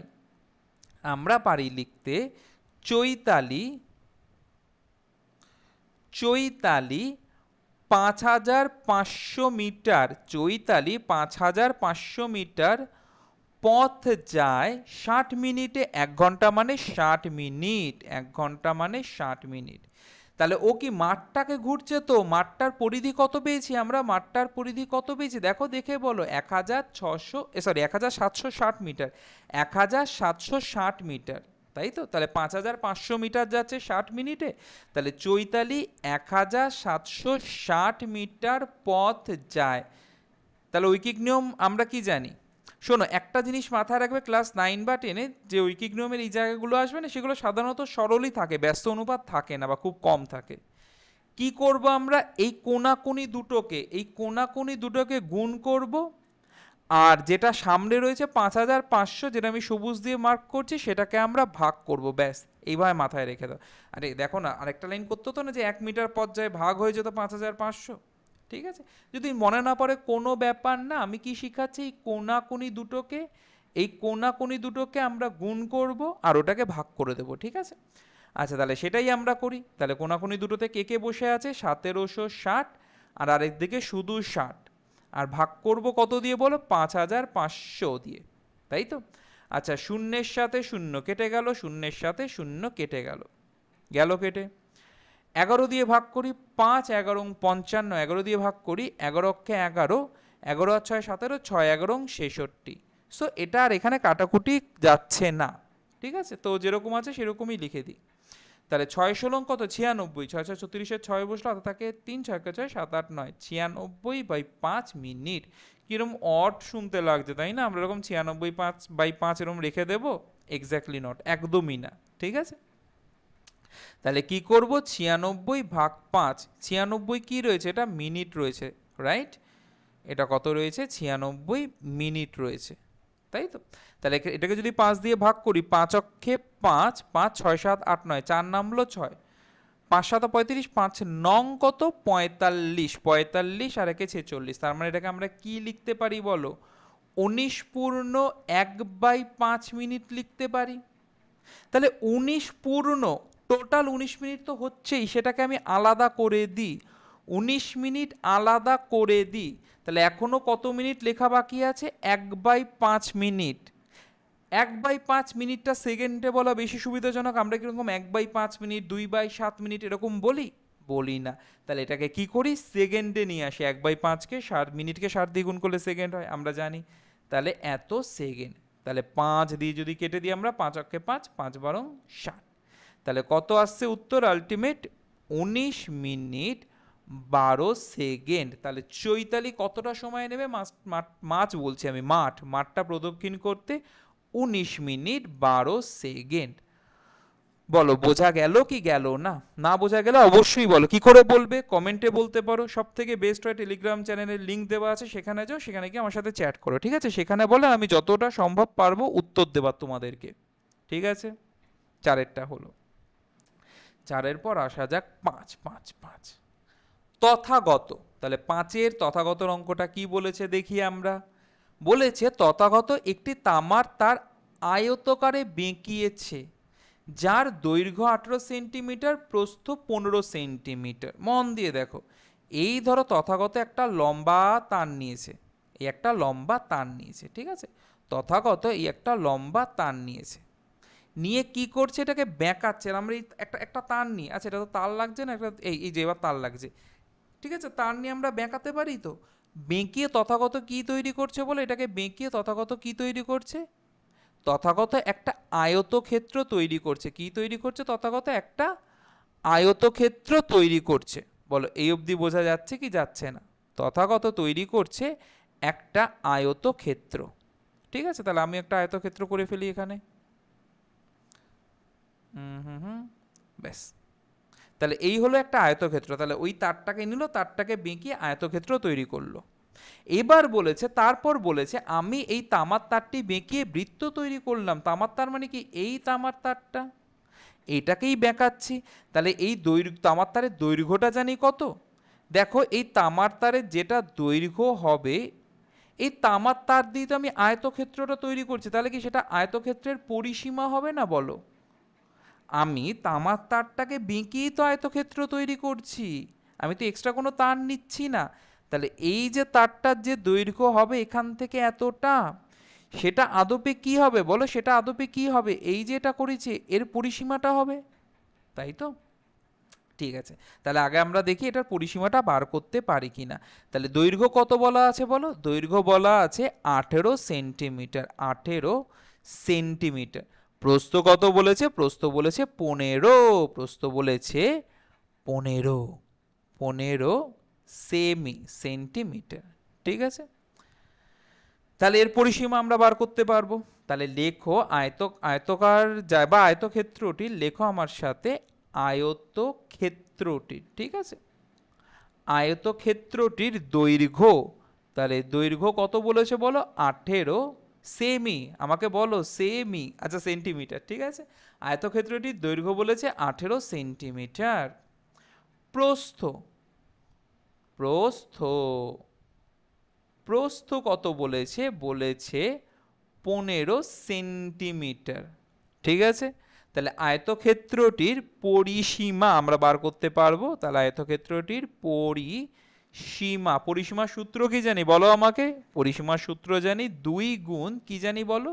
S1: আমরা পারি লিখতে, চৈতালি, চৈতালি 5500 মিটার, চৈতালি 5500 মিটার পথ যায় 60 মিনিটে, 1 ঘন্টা মানে 60 মিনিট, 1 ঘন্টা মানে 60 মিনিট। তাহলে ও কি মাঠটাকে ঘুরছে, তো মাঠটার পরিধি কত পেয়েছি আমরা, মাঠটার পরিধি কত পেয়েছি দেখো, দেখে বলো 1760 মিটার, 1760 মিটার, তাই তো। তাহলে 5500 মিটার যাচ্ছে 60 মিনিটে। তাহলে চৈতালি 1760 মিটার পথ যায়। তাহলে ঐকিক নিয়ম আমরা কি জানি, শোনো একটা জিনিস মাথায় রাখবে, ক্লাস 9 বা 10-এ যে ঐকিক নিয়মের এই জায়গাগুলো আসবে না, সেগুলো সাধারণত সরলই থাকে, ব্যস্ত অনুপাত থাকে না বা খুব কম থাকে। কি করব আমরা, এই কোনাকুনি দুটোকে গুণ করব, আর যেটা সামনে রয়েছে 5500, যেটা আমি সবুজ দিয়ে মার্ক করছি, সেটাকে আমরা ভাগ করব, ব্যাস। এইভাবে মাথায় রেখে দাও। আরে দেখো না, আরেকটা লাইন করতে হতো না, যে 1 মিটার পথ যায় ভাগ হয়ে যেত 5500। ঠিক আছে, যদি মনে না পড়ে কোনো ব্যাপার না, আমি কি শিখাচ্ছি, এই কোনাকুনি দুটোকে আমরা গুণ করব আর ওটাকে ভাগ করে দেবো, ঠিক আছে। আচ্ছা, তাহলে সেটাই আমরা করি। তাহলে কোনাকুনি দুটোতে কে কে বসে আছে, 1760, আর আরেক দিকে শুধু 60, আর ভাগ করব কত দিয়ে বলো, 5500 দিয়ে, তাই তো। আচ্ছা, শূন্যের সাথে শূন্য কেটে গেল, শূন্যের সাথে শূন্য কেটে গেল, গেল কেটে। 11 দিয়ে ভাগ করি, 5 11 55, 11 দিয়ে ভাগ করি, 11 অক্ষে 11, 11 আর 6 17, 6 11 66। সো এটা আর এখানে কাটাকুটি যাচ্ছে না, ঠিক আছে। তো যেরকম আছে সেরকমই লিখে দিই। তাহলে 6 16 কত, 96, 6 6 36-এর 6 বসলো, হাতে থাকে 3, 6 6 7 8 9, 96/5 মিনিট। কিরম অড শুনতে লাগছে তাই না, আমরা এরকম 96/5 এরকম রেখে দেবো, এক্স্যাক্টলি নট, একদমই না, ঠিক আছে। তাহলে কি করব, 96/5, 96 কি রয়েছে, এটা মিনিট রয়েছে, রাইট। এটা কত রয়েছে, 96 মিনিট রয়েছে, তাই তো। তাহলে এটাকে যদি 5 দিয়ে ভাগ করি, 5 অক্ষে 5, 5 6 7 8 9, 4 নামলো 6, 5 7 35, 5 নং কত, 45, 45 আর একে 46। তার মানে এটাকে আমরা কি লিখতে পারি বলো, 19.1/5 মিনিট লিখতে পারি। তাহলে 19 পূর্ণ, টোটাল 19 মিনিট তো হচ্ছেই, সেটাকে আমি আলাদা করে দিই, 19 মিনিট আলাদা করে দিই। তাহলে এখনো কত মিনিট লেখা বাকি আছে, 1/5 মিনিট। 1/5 মিনিটটা সেকেন্ডে বলা বেশি সুবিধাজনক, আমরা কিরকম 1/5 মিনিট, 2/7 মিনিট এরকম বলি, বলি না। তাহলে এটাকে কি করি, সেকেন্ডে নিয়ে আসি, 1/5-কে 60 মিনিটকে 60 দিয়ে গুণ করলে সেকেন্ড হয়, আমরা জানি। তাহলে এত সেকেন্ড। তাহলে 5 দিয়ে যদি কেটে দিই আমরা, 5 অক্ষে 5, 5 12 60। তাহলে কত আসছে উত্তর আলটিমেট, 19 মিনিট 12 সেকেন্ড। তাহলে চৈতালি কতটা সময় নেবে, মাছ বলছি আমি, মাঠটা প্রদক্ষিণ করতে 19 মিনিট 12 সেকেন্ড। বলো বোঝা গেল কি গেল না, না বোঝা গেলে অবশ্যই বলো, কি করে বলবে, কমেন্টে বলতে পারো। সব থেকে বেস্ট হয় টেলিগ্রাম চ্যানেলের লিংক দেওয়া আছে, সেখানে যাও, সেখানে গিয়ে আমার সাথে চ্যাট করো, ঠিক আছে। সেখানে বলে আমি যতটা সম্ভব পারবো উত্তর দেবার তোমাদেরকে, ঠিক আছে। চারেরটা হলো। চারের পর আসা যাক 5 5 5 তথাগত। তাহলে 5-এর তথাগতর অঙ্কটা কি বলেছে দেখি আমরা। বলেছে তথাগত একটি তামার তার আয়তকারে বেঁকিয়েছে, যার দৈর্ঘ্য 18 সেন্টিমিটার, প্রস্থ 15 সেন্টিমিটার। মন দিয়ে দেখো, এই ধরো তথাগত একটা লম্বা তার নিয়েছে, এই একটা লম্বা তার নিয়েছে, ঠিক আছে। তথাগত এই একটা লম্বা তার নিয়েছে, নিয়ে কি করছে, এটাকে বেঁকাচ্ছে। আমরা এই একটা একটা তার নিই, আচ্ছা এটা তো তার লাগছে না, একটা এই যে এবার তার লাগছে, ঠিক আছে। তার নিয়ে আমরা বেঁকাতে পারি তো, বেঁকিয়ে তথাগত কি তৈরি করছে বলে, এটাকে বেঁকিয়ে তথাগত কি তৈরি করছে, তথাগত একটা আয়তক্ষেত্র তৈরি করছে। কি তৈরি করছে, তথাগত একটা আয়তক্ষেত্র তৈরি করছে। বলো এই অবধি বোঝা যাচ্ছে কি যাচ্ছে না, তথাগত তৈরি করছে একটা আয়তক্ষেত্র, ঠিক আছে। তাহলে আমি একটা আয়তক্ষেত্র করে ফেলি এখানে, ব্যাস। তাহলে এই হলো একটা আয়তক্ষেত্র। তাহলে ওই তারটাকে নিল, তারটাকে বেঁকিয়ে আয়তক্ষেত্র তৈরি করলো। এবার বলেছে, তারপর বলেছে আমি এই তামার তারটি বেঁকিয়ে বৃত্ত তৈরি করলাম। তামার তার মানে কি, এই তামার তারটা, এইটাকেই বেঁকাচ্ছি। তাহলে এই তামার তারের দৈর্ঘ্যটা জানি কত, দেখো এই তামার তারের যেটা দৈর্ঘ্য হবে, এই তামার তার দিয়ে তো আমি আয়তক্ষেত্রটা তৈরি করছি, তাহলে কি সেটা আয়তক্ষেত্রের পরিসীমা হবে না বলো। আমি তামার তারটাকে বেঁকিয়েই তো আয়তক্ষেত্র তৈরি করছি, আমি তো এক্সট্রা কোনো তার নিচ্ছি না। তাহলে এই যে তারটার যে দৈর্ঘ্য হবে এখান থেকে এতটা, সেটা আদপে কি হবে বলো, সেটা আদপে কি হবে, এই যে এটা করেছে এর পরিসীমাটা হবে, তাই তো, ঠিক আছে, তাহলে আগে আমরা দেখি এটার পরিসীমাটা বার করতে পারি কিনা। তাহলে দৈর্ঘ্য কত বলা আছে বলো? দৈর্ঘ্য বলা আছে 18 সেন্টিমিটার, 18 সেন্টিমিটার। প্রস্থ কত বলেছে? প্রস্থ বলেছে 15, প্রস্থ বলেছে 15 সেন্টিমিটার। ঠিক আছে, তাহলে এর পরিসীমা আমরা বার করতে পারবো। তাহলে লেখো আয়তকার বা আয়তক্ষেত্রটির, লেখো আমার সাথে আয়তক্ষেত্রটির, ঠিক আছে, আয়তক্ষেত্রটির দৈর্ঘ্য। তাহলে দৈর্ঘ্য কত বলেছে বলো? 18 সেমি। আমাকে বলো সেমি, আচ্ছা সেন্টিমিটার, ঠিক আছে। আয়তক্ষেত্রটির দৈর্ঘ্য বলেছে 18 সেন্টিমিটার। প্রস্থ, প্রস্থ প্রস্থ কত বলেছে? বলেছে 15 সেন্টিমিটার। ঠিক আছে, তাহলে আয়তক্ষেত্রটির পরিসীমা আমরা বার করতে পারবো। তাহলে আয়তক্ষেত্রটির পরিসীমা, পরিসীমার সূত্র কি জানি বলো আমাকে? পরিসীমার সূত্র জানি 2 গুণ কি জানি বলো?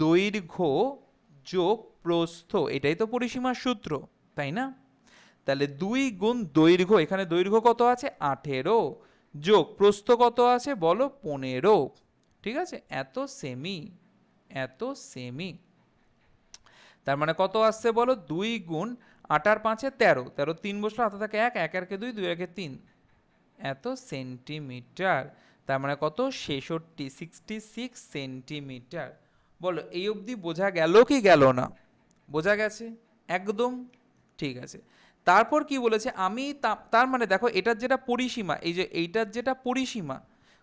S1: দৈর্ঘ্য যোগ প্রস্থ, এটাই তো পরিসীমার সূত্র, তাই না? তাহলে 2 গুণ দৈর্ঘ্য, এখানে দৈর্ঘ্য কত আছে? 18, যোগ প্রস্থ কত আছে বলো? 15। ঠিক আছে, এত সেমি, এত সেমি। তার মানে কত আসছে বলো? 2 গুণ 8 আর 5 13, 13 3 বসলো, হাতে থাকে 1, 1 আর 2, 2 আর 3, এত সেন্টিমিটার। তার মানে কত? 66 সেন্টিমিটার। বলো এই অবধি বোঝা গেল কি গেল না? বোঝা গেছে একদম। ঠিক আছে, তারপর কি বলেছে? আমি তার মানে দেখো এটার যেটা পরিসীমা, এই যে এইটার যেটা পরিসীমা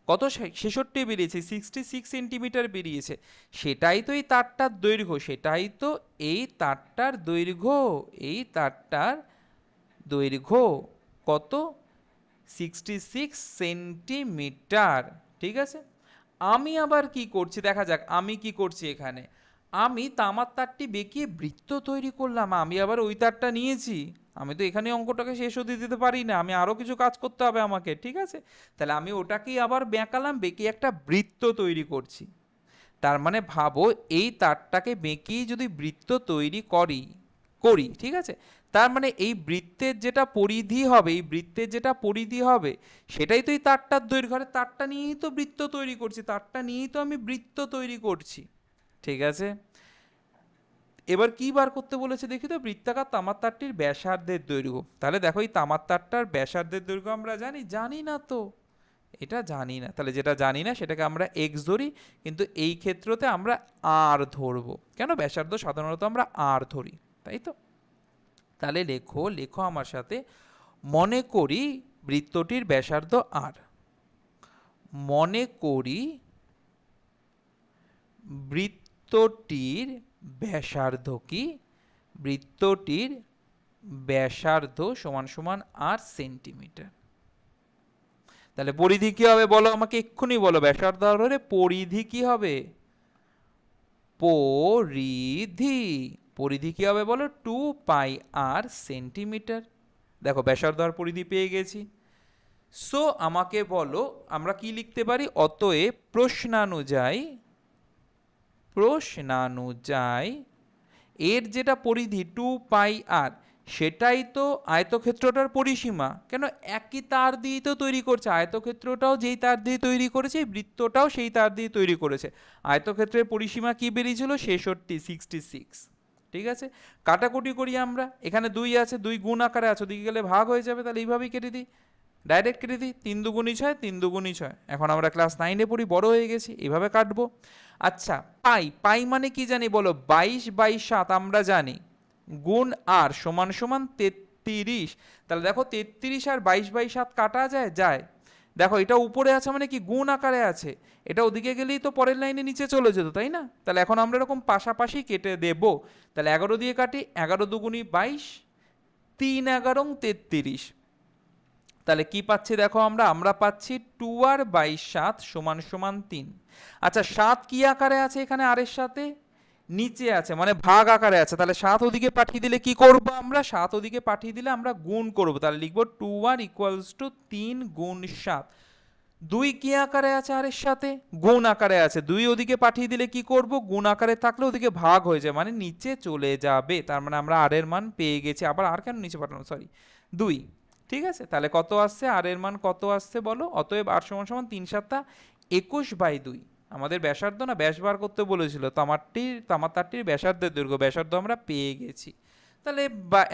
S1: কত? 66 বেরিয়েছে, 66 সেন্টিমিটার বেরিয়েছে। সেটাই তো এই তারটার দৈর্ঘ্য, সেটাই তো এই তারটার দৈর্ঘ্য, এই তারটার দৈর্ঘ্য কত? 66 সেন্টিমিটার। ঠিক আছে, আমি আবার কি করছি দেখা যাক, আমি কি করছি এখানে। আমি তামার তারটি বেঁকিয়ে বৃত্ত তৈরি করলাম, আমি আবার ওই তারটা নিয়েছি। আমি তো এখানে অঙ্কটাকে শেষ হতে দিতে পারি না, আমি আরো কিছু কাজ করতে হবে আমাকে, ঠিক আছে। তাহলে আমি ওটাকেই আবার বেঁকালাম, বেঁকিয়ে একটা বৃত্ত তৈরি করছি। তার মানে ভাবো এই তারটাকে বেঁকিয়ে যদি বৃত্ত তৈরি করি, ঠিক আছে, তার মানে এই বৃত্তের যেটা পরিধি হবে, এই বৃত্তের যেটা পরিধি হবে সেটাই তো এই তারটার দৈর্ঘ্য। আর তারটা নিয়েই তো বৃত্ত তৈরি করছি, তারটা নিয়েই তো আমি বৃত্ত তৈরি করছি। ঠিক আছে, এবার কি বার করতে বলেছে দেখি তো? বৃত্তাকার তামার তারটির ব্যাসার্ধের দৈর্ঘ্য। তাহলে দেখো এই তামার তারটার ব্যাসার্ধের দৈর্ঘ্য আমরা জানি? জানি না তো, এটা জানি না। তাহলে যেটা জানি না সেটাকে আমরা এক্স ধরি, কিন্তু এই ক্ষেত্রতে আমরা আর ধরবো। কেন? ব্যাসার্ধ সাধারণত আমরা আর ধরি, তাই তো। তাহলে লেখো, লেখো আমার সাথে, মনে করি বৃত্তটির ব্যাসার্ধ আর। মনে করি বৃত্তটির ব্যাসার্ধ কি? বৃত্তটির ব্যাসার্ধ সমান সমান 8 সেন্টিমিটার। তাহলে পরিধি কি হবে বলো আমাকে? এক্ষুনি বলো, ব্যাসার্ধ আর হলে পরিধি কি হবে? পরিধি, পরিধি কি হবে বলো? 2πr centimetre. দেখো ব্যাসার্ধ আর পরিধি পেয়ে গেছি। সো আমাকে বলো আমরা কি লিখতে পারি? অতএব প্রশ্নানুযায়ী, প্রশ্নানুযায়ী এর যেটা পরিধি 2πr, সেটাই তো আয়তক্ষেত্রটার পরিসীমা। কেন? একই তার দিয়ে তো তৈরি করছে, আয়তক্ষেত্রটাও যেই তার দিয়ে তৈরি করেছে, বৃত্তটাও সেই তার দিয়ে তৈরি করেছে। আয়তক্ষেত্রের পরিসীমা কি বেরিয়েছিল? 66। ঠিক আছে, কাটাকুটি করি আমরা। এখানে 2 আছে, 2 গুণ আকারে আছে, ওদিকে গেলে ভাগ হয়ে যাবে, তাহলে এইভাবেই কেটে দিই, ডাইরেক্ট কেটে দিই। 3 দুগুণই 6, 3 দুগুণই 6। এখন আমরা ক্লাস 9-এ পড়ি, বড় হয়ে গেছি, এভাবে কাটবো। আচ্ছা, পাই, পাই মানে কি জানি বলো? 22/7 আমরা জানি, গুণ আর সমান সমান 33। তাহলে দেখো 33 আর 22/7 কাটা যায়? যায়। দেখো এটা উপরে আছে মানে কি? গুণ আকারে আছে। এটা ওদিকে গেলেই তো পরের লাইনে নিচে চলে যেত, তাই না? তাহলে এখন আমরা এরকম পাশাপাশি কেটে দেব। তাহলে 11 দিয়ে কাটি, 11 দুগুণি 22, 3 11 33। তাহলে কি পাচ্ছি দেখো আমরা পাচ্ছি 2r/7 সমান সমান 3। আচ্ছা 7 কি আকারে আছে এখানে? আর এর সাথে নিচে আছে, মানে ভাগ আকারে আছে। তাহলে 7 ওদিকে পাঠিয়ে দিলে কি করব আমরা? 7 ওদিকে পাঠিয়ে দিলে আমরা গুণ করব। তাহলে লিখব 2r = 3 গুণ 7। দুই কি আকারে আছে আর এর সাথে? গুণ আকারে আছে। দুই ওদিকে পাঠিয়ে দিলে কি করব? গুণ আকারে থাকলে ওদিকে ভাগ হয়ে যায়, মানে নিচে চলে যাবে। তার মানে আমরা আর এর মান পেয়ে গেছি। আবার আর কেন নিচে পাঠানো, সরি, দুই। ঠিক আছে, তাহলে কত আসছে? আর এর মান কত আসছে বলো? অতএব আর সমান সমান ৩ সাতটা ২১/২। আমাদের ব্যাসার্ধ না ব্যাস বার করতে বলেছিল, তামার তারটির ব্যাসার্ধের দৈর্ঘ্য, ব্যাসার্ধ আমরা পেয়ে গেছি। তাহলে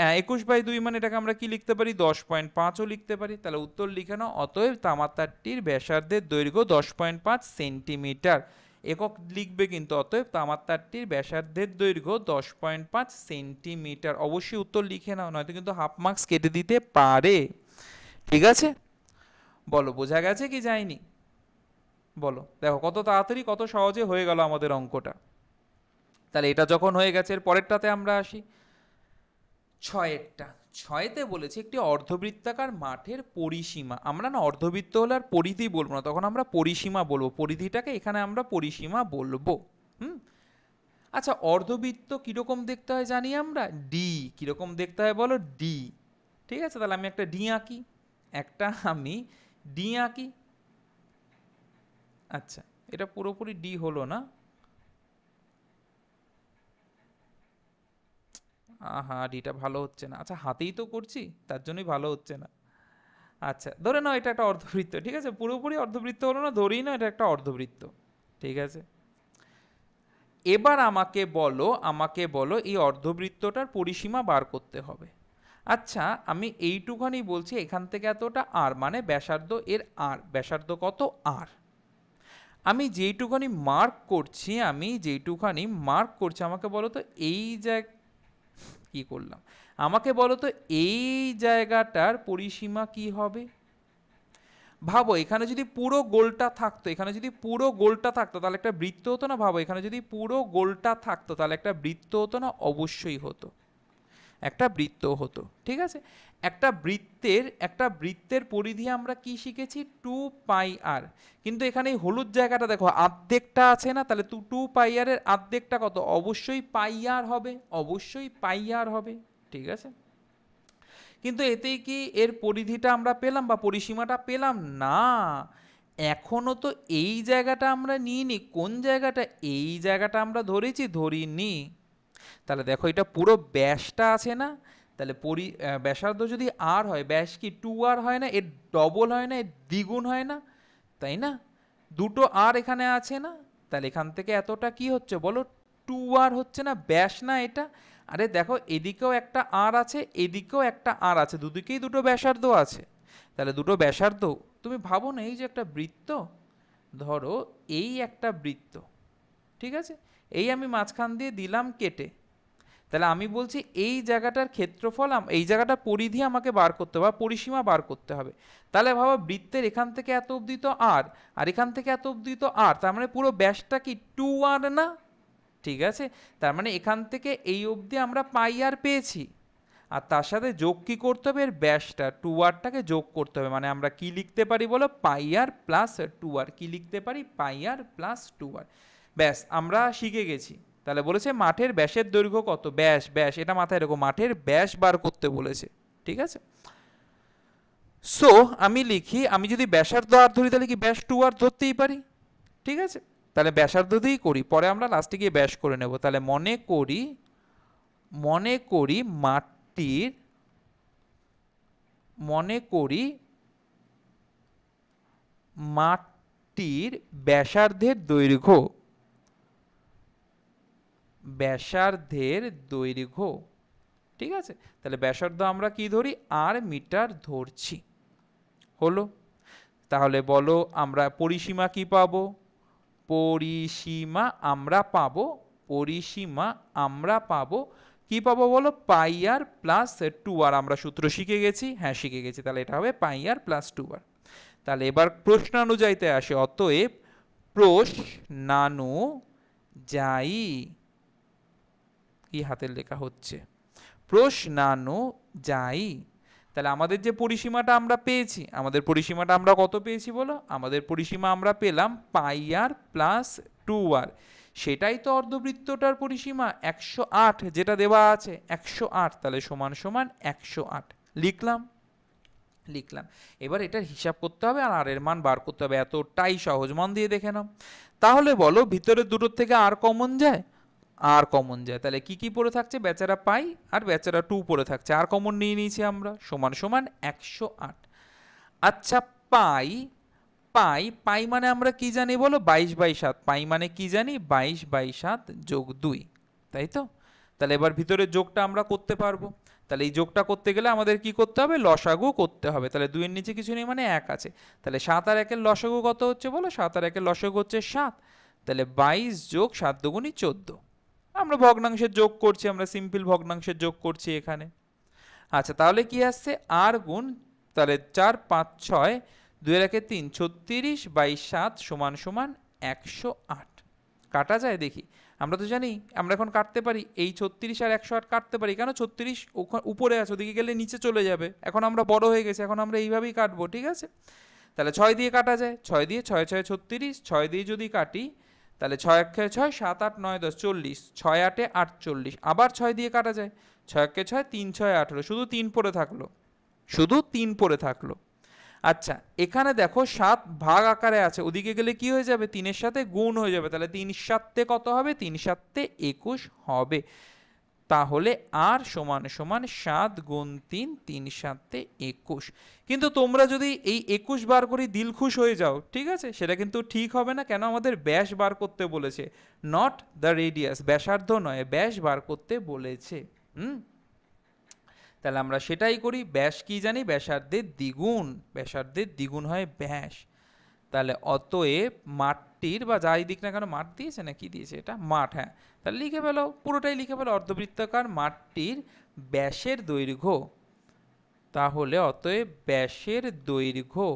S1: ২১/২ মানে এটাকে আমরা কি লিখতে পারি? 10.5ও লিখতে পারি। তাহলে উত্তর লিখে নাও, অতএব তামারতারটির ব্যাসার্ধের দৈর্ঘ্য 10.5 সেন্টিমিটার। একক লিখবে কিন্তু, অতএব তামারতারটির ব্যাসার্ধের দৈর্ঘ্য 10.5 সেন্টিমিটার। অবশ্যই উত্তর লিখে নাও, নয়তো কিন্তু হাফ মার্কস কেটে দিতে পারে। ঠিক আছে, বলো বোঝা গেছে কি যায়নি? বলো, দেখো কত তাড়াতাড়ি কত সহজে হয়ে গেল আমাদের অঙ্কটা। তাহলে এটা যখন হয়ে গেছে, এর পরেরটাতে আমরা আসি। ছয়েরটা, ছয়েতে বলেছে একটি অর্ধবৃত্তাকার মাঠের পরিসীমা। আমরা না অর্ধবৃত্ত হলে আর পরিধি বলবো না, তখন আমরা পরিসীমা বলবো। পরিধিটাকে এখানে আমরা পরিসীমা বলবো। হুম। আচ্ছা, অর্ধবৃত্ত কিরকম দেখতে হয় জানি আমরা? ডি। কিরকম দেখতে হয় বলো? ডি। ঠিক আছে, তাহলে আমি একটা ডি আঁকি। আমি ডি আঁকি। আচ্ছা, এটা পুরোপুরি ডি হলো না। আহা, ডিটা ভালো হচ্ছে না। আচ্ছা, হাতেই তো করছি, তার জন্যই ভালো হচ্ছে না। আচ্ছা, ধরে নাও এটা একটা অর্ধবৃত্ত। ঠিক আছে, পুরোপুরি অর্ধবৃত্ত হলো না, ধরেই না এটা একটা অর্ধবৃত্ত। ঠিক আছে, এবার আমাকে বলো এই অর্ধবৃত্তটার পরিসীমা বার করতে হবে। আচ্ছা, আমি এইটুখানি বলছি, এখান থেকে এতটা আর, মানে ব্যাসার্ধ এর আর, ব্যাসার্ধ কত? আর। আমি যেইটুখানি মার্ক করছি আমাকে বলো তো এই জায়গা কি করলাম, আমাকে বলো তো এই জায়গাটার পরিসীমা কি হবে? ভাবো, এখানে যদি পুরো গোলটা থাকতো, তাহলে একটা বৃত্ত হতো না? ভাবো, এখানে যদি পুরো গোলটা থাকতো তাহলে একটা বৃত্ত হতো না? অবশ্যই হতো, একটা বৃত্ত হতো। ঠিক আছে, একটা বৃত্তের পরিধি আমরা কি শিখেছি? 2πr। কিন্তু এখানে এই হলুদ জায়গাটা দেখো, আর্ধেকটা আছে না? তাহলে 2πr এর আর্ধেকটা কত? অবশ্যই πr হবে, অবশ্যই πr হবে। ঠিক আছে, কিন্তু এতেই কি এর পরিধিটা আমরা পেলাম বা পরিসীমাটা পেলাম না? এখনো তো এই জায়গাটা আমরা নিইনি। কোন জায়গাটা? এই জায়গাটা আমরা ধরেছি, ধরিনি। তাহলে দেখো, এটা পুরো ব্যাসটা আছে না? তাহলে ব্যাসার্ধ যদি আর হয়, ব্যাস কি 2r হয় না? এর ডবল হয় না? এর দ্বিগুণ হয় না? তাই না? দুটো আর এখানে আছে না? তাহলে এখান থেকে এতটা কি হচ্ছে বলো? 2r হচ্ছে না? ব্যাস না এটা? আরে দেখো, এদিকেও একটা আর আছে, এদিকেও একটা আর আছে, দুদিকেই দুটো ব্যাসার্ধ আছে। তাহলে দুটো ব্যাসার্ধ, তুমি ভাবো না, এই যে একটা বৃত্ত, ধরো এই একটা বৃত্ত। ঠিক আছে, এই আমি মাঝখান দিয়ে দিলাম কেটে। তাহলে আমি বলছি এই জায়গাটার ক্ষেত্রফল, এই জায়গাটার পরিধি আমাকে বার করতে হবে, পরিসীমা বার করতে হবে। তাহলে ভাবো, বৃত্তের এখান থেকে এত অবধি তো আর, আর এখান থেকে এত অবধি তো আর, তার মানে পুরো ব্যাসটা কি 2r না? ঠিক আছে, তার মানে এখান থেকে এই অবধি আমরা πr পেয়েছি। আর তার সাথে যোগ কি করতে হবে? এর ব্যাসটা 2rটাকে যোগ করতে হবে। মানে আমরা কি লিখতে পারি বলো? πr plus 2r। কি লিখতে পারি? πr plus 2r। ব্যাস, আমরা শিখে গেছি। তাহলে বলেছে মাঠের ব্যাসের দৈর্ঘ্য কত? ব্যাস, ব্যাস এটা মাথায় রেখো, মাঠের ব্যাস বার করতে বলেছে। ঠিক আছে, সো আমি লিখি, আমি যদি ব্যাসার্ধ আর ধরি তাহলে কি ব্যাস 2r ধরতেই পারি। ঠিক আছে, তাহলে ব্যাসার্ধ দিয়েই করি, পরে আমরা লাস্টে গিয়ে ব্যাস করে নেব। তাহলে মনে করি মাঠটির, মনে করি মাঠটির ব্যাসার্ধের দৈর্ঘ্য, ব্যাসার্ধের দৈর্ঘ্য। ঠিক আছে, তাহলে ব্যাসার্ধ আমরা কি ধরি? আর মিটার ধরছি। হলো, তাহলে বলো আমরা পরিসীমা কি পাবো? পরিসীমা আমরা পাবো কি পাবো বলো? πr plus 2r। আমরা সূত্র শিখে গেছি, হ্যাঁ শিখে গেছি। তাহলে এটা হবে πr প্লাস 2r। তাহলে এবার প্রশ্নানুযায়ীতে আসে। অতএব প্রশ্নানুযায়ী, কি হাতের লেখা হচ্ছে? প্রশ্নানুযায়ী। তাহলে আমাদের যে পরিসীমাটা আমরা পেয়েছি, আমাদের পরিসীমাটা আমরা কত পেয়েছি বলো? আমাদের পরিসীমা আমরা পেলাম πr প্লাস 2r। সেটাই তো অর্ধবৃত্তটার পরিসীমা, 108 যেটা দেওয়া আছে, 108। তাহলে সমান সমান 108 লিখলাম। লিখলাম। এবার এটার হিসাব করতে হবে আর আর এর মান বার করতে হবে, এতটাই সহজ। মন দিয়ে দেখে নাও। তাহলে বলো ভিতরের দুটোর থেকে আর কমন যায়? আর কমন যায়। তাহলে কি কি পড়ে থাকছে? বেচারা পাই আর বেচারা 2 পড়ে থাকছে। আর কমন নিয়ে নিয়েছি আমরা, সমান সমান 108। আচ্ছা, পাই পাই পাই মানে আমরা কি জানি বলো? 22/7। পাই মানে কি জানি? 22/7 যোগ 2, তাই তো? তাহলে এবার ভিতরের যোগটা আমরা করতে পারবো। তাহলে এই যোগটা করতে গেলে আমাদের কি করতে হবে? লসাগু করতে হবে। তাহলে 2 এর নিচে কিছু নেই মানে 1 আছে। তাহলে 7 আর 1 এর লসাগু কত হচ্ছে বলো? 7 আর 1 এর লসাগু হচ্ছে 7। তাহলে 22 যোগ 7 দুগুণী 14। আমরা ভগ্নাংশের যোগ করছি, আমরা সিম্পল ভগ্নাংশের যোগ করছি এখানে। আচ্ছা, তাহলে কি আসছে? আর গুণ, তাহলে 4 5 6 2 এর 1 3 36/7 সমান সমান 108। কাটা যায় দেখি? আমরা তো জানি আমরা এখন কাটতে পারি, এই 36 আর 108 কাটতে পারি। কেন? 36 উপরে আছে, ওদিকে গেলে নিচে চলে যাবে। এখন আমরা বড় হয়ে গেছি, এখন আমরা এইভাবেই কাটবো, ঠিক আছে? তাহলে 6 দিয়ে কাটা যায়, 6 দিয়ে 6 6 36, 6 দিয়ে যদি কাটি তাহলে 6 1 6 7 8 9 10 40, 6 8 48। আবার 6 দিয়ে কাটা যায়, 6 1 6 3 6 18, শুধু 3 পড়ে থাকলো, শুধু 3 পড়ে থাকলো। আচ্ছা, এখানে দেখো 7 ভাগ আকারে আছে, ওদিকে গেলে কি হয়ে যাবে? 3 এর সাথে গুণ হয়ে যাবে। তাহলে 3 7 কত হবে? 3 7 21 হবে। তাহলে আর সমান সমান 7 গুণ 3, 3 7 21। কিন্তু তোমরা যদি এই 21 বার করে দিল খুশ হয়ে যাও, ঠিক আছে, সেটা কিন্তু ঠিক হবে না। কেন? আমাদের ব্যাস বার করতে বলেছে, নট দ্য রেডিয়াস, ব্যাসার্ধ নয়, ব্যাস বার করতে বলেছে। হুম, তাহলে আমরা সেটাই করি। ব্যাস কি জানি? ব্যাসার্ধের দ্বিগুণ, ব্যাসার্ধের দ্বিগুণ হয় ব্যাস। তাহলে অতএব মাঠটির, বা যাই দিক না কেন, মাঠ দিয়েছে না কি দিয়েছে? এটা মাঠ, হ্যাঁ। তাহলে লিখে ফেলো, পুরোটাই লিখে ফেলো, অর্ধবৃত্তাকার মাঠটির ব্যাসের দৈর্ঘ্য। তাহলে অতএব ব্যাসের দৈর্ঘ্য,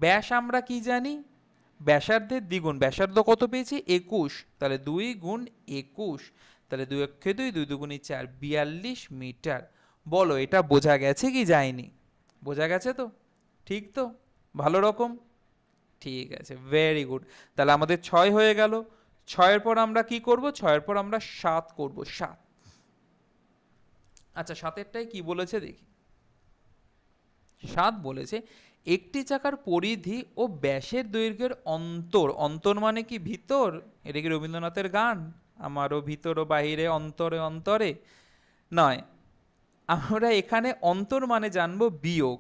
S1: ব্যাস আমরা কি জানি? ব্যাসার্ধের দ্বিগুণ। ব্যাসার্ধ কত পেয়েছি? 21। তাহলে 2 গুণ 21, তাহলে 2 1 2, 2 2 4, 42 মিটার। বলো এটা বোঝা গেছে কি যায়নি? বোঝা গেছে তো? ঠিক তো? ভালো রকম? ঠিক আছে, ভেরি গুড। তাহলে আমাদের 6 হয়ে গেল। 6 এর পর আমরা কি করব? 6 এর পর আমরা 7 করব, 7। আচ্ছা, 7 এরটাই কি বলেছে দেখি। 7 বলেছে একটি চাকার পরিধি ও ব্যাসের দৈর্ঘ্যের অন্তর। অন্তর মানে কি? ভিতর। এটা কি রবীন্দ্রনাথের গান? আমারও ভিতর ও বাহিরে অন্তরে অন্তরে? নয়, আমরা এখানে অন্তর মানে জানবো বিয়োগ।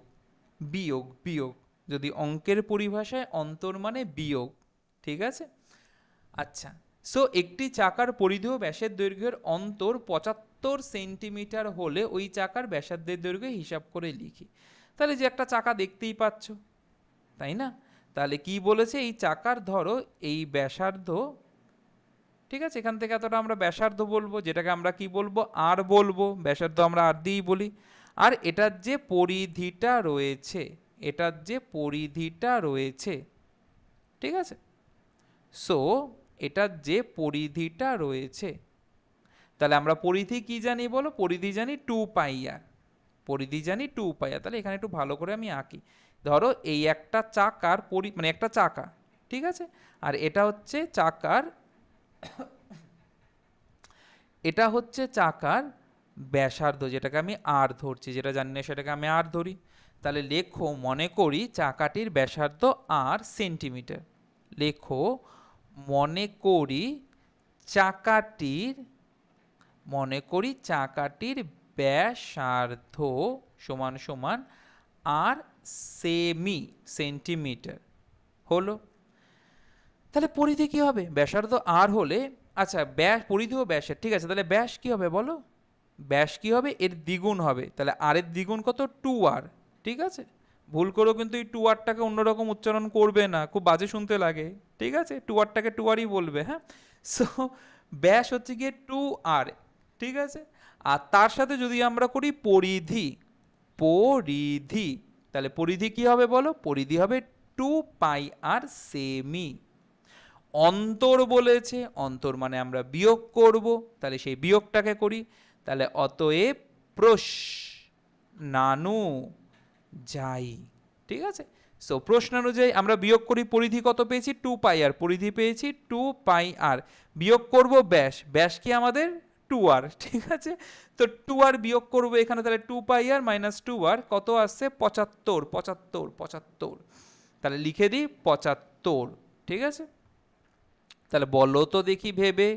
S1: বিয়োগ, বিয়োগ। যদি অঙ্কের পরিভাষায় অন্তর মানে বিয়োগ, ঠিক আছে? আচ্ছা, সো একটি চাকার পরিধি ও ব্যাসের দৈর্ঘ্যের অন্তর 75 সেন্টিমিটার হলে ওই চাকার ব্যাসার্ধের দৈর্ঘ্য হিসাব করে লিখি। তাহলে যে একটা চাকা দেখতেই পাচ্ছ, তাই না? তাহলে কি বলেছে? এই চাকার ধরো এই ব্যাসার্ধ, ঠিক আছে, এখান থেকে এতটা আমরা ব্যাসার্ধ বলবো, যেটাকে আমরা কি বলবো? আর বলবো। ব্যাসার্ধ আমরা আর দিয়েই বলি। আর এটার যে পরিধিটা রয়েছে, এটার যে পরিধিটা রয়েছে, ঠিক আছে, সো এটার যে পরিধিটা রয়েছে, তাহলে আমরা পরিধি কি জানি বলো? পরিধি জানি 2πr। পরিধি জানি 2πr। তাহলে এখানে একটু ভালো করে আমি আঁকি। ধরো এই একটা চাকার মানে একটা চাকা, ঠিক আছে, আর এটা হচ্ছে চাকার, এটা হচ্ছে চাকার ব্যাসার্ধ, যেটাকে আমি আর ধরছি, যেটা জানি না সেটাকে আমি আর ধরি। তাহলে লেখো, মনে করি চাকাটির ব্যাসার্ধ আর সেন্টিমিটার। লেখো, মনে করি চাকাটির, মনে করি চাকাটির ব্যাসার্ধ সমান সমান আর সেন্টিমিটার হলো। তাহলে পরিধি কি হবে? ব্যাসার্ধ আর হলে, আচ্ছা ব্যাস, পরিধি ও ব্যাসের, ঠিক আছে, তাহলে ব্যাস কি হবে বলো? ব্যাস কি হবে? এর দ্বিগুণ হবে। তাহলে আর এর দ্বিগুণ কত? 2r, ঠিক আছে? ভুল করেও কিন্তু এই 2rটাকে অন্যরকম উচ্চারণ করবে না, খুব বাজে শুনতে লাগে, ঠিক আছে? 2rটাকে 2rই বলবে, হ্যাঁ। সো ব্যাস হচ্ছে গিয়ে 2r, ঠিক আছে? আর তার সাথে যদি আমরা করি পরিধি, পরিধি, তাহলে পরিধি কি হবে বলো? পরিধি হবে 2πr সেমি। অন্তর বলেছে, অন্তর মানে আমরা বিয়োগ করব, তাহলে সেই বিয়োগটাকে করি। তাহলে অতএব প্রশ্নানুযায়ী, ঠিক আছে? সো প্রশ্নানুযায়ী আমরা বিয়োগ করি। পরিধি কত পেয়েছি? 2πr। পরিধি পেয়েছি 2πr। বিয়োগ করব ব্যাস, ব্যাস কি আমাদের 2r, ঠিক আছে? তো 2r বিয়োগ করবো এখানে, তাহলে 2πr মাইনাস 2r কত আসছে? 75, 75, 75। তাহলে লিখে দিই 75, ঠিক আছে? তাহলে বলো তো দেখি ভেবে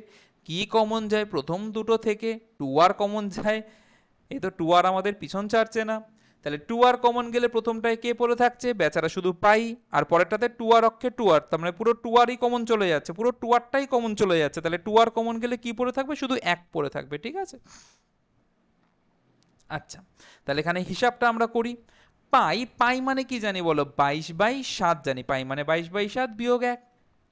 S1: কি কমন যায় প্রথম দুটো থেকে? 2r কমন যায়, এই তো 2r আমাদের পিছন ছাড়ছে না। তাহলে 2r কমন গেলে প্রথমটায় কে পড়ে থাকছে? বেচারা শুধু পাই, আর পরেরটাতে 2r অক্ষে 2r, তার মানে পুরো 2rই কমন চলে যাচ্ছে, পুরো 2rটাই কমন চলে যাচ্ছে। তাহলে 2r কমন গেলে কি পড়ে থাকবে? শুধু 1 পড়ে থাকবে, ঠিক আছে? আচ্ছা, তাহলে এখানে হিসাবটা আমরা করি। পাই, পাই মানে কি জানি বলো? 22/7 জানি। পাই মানে 22/7 বিয়োগ 1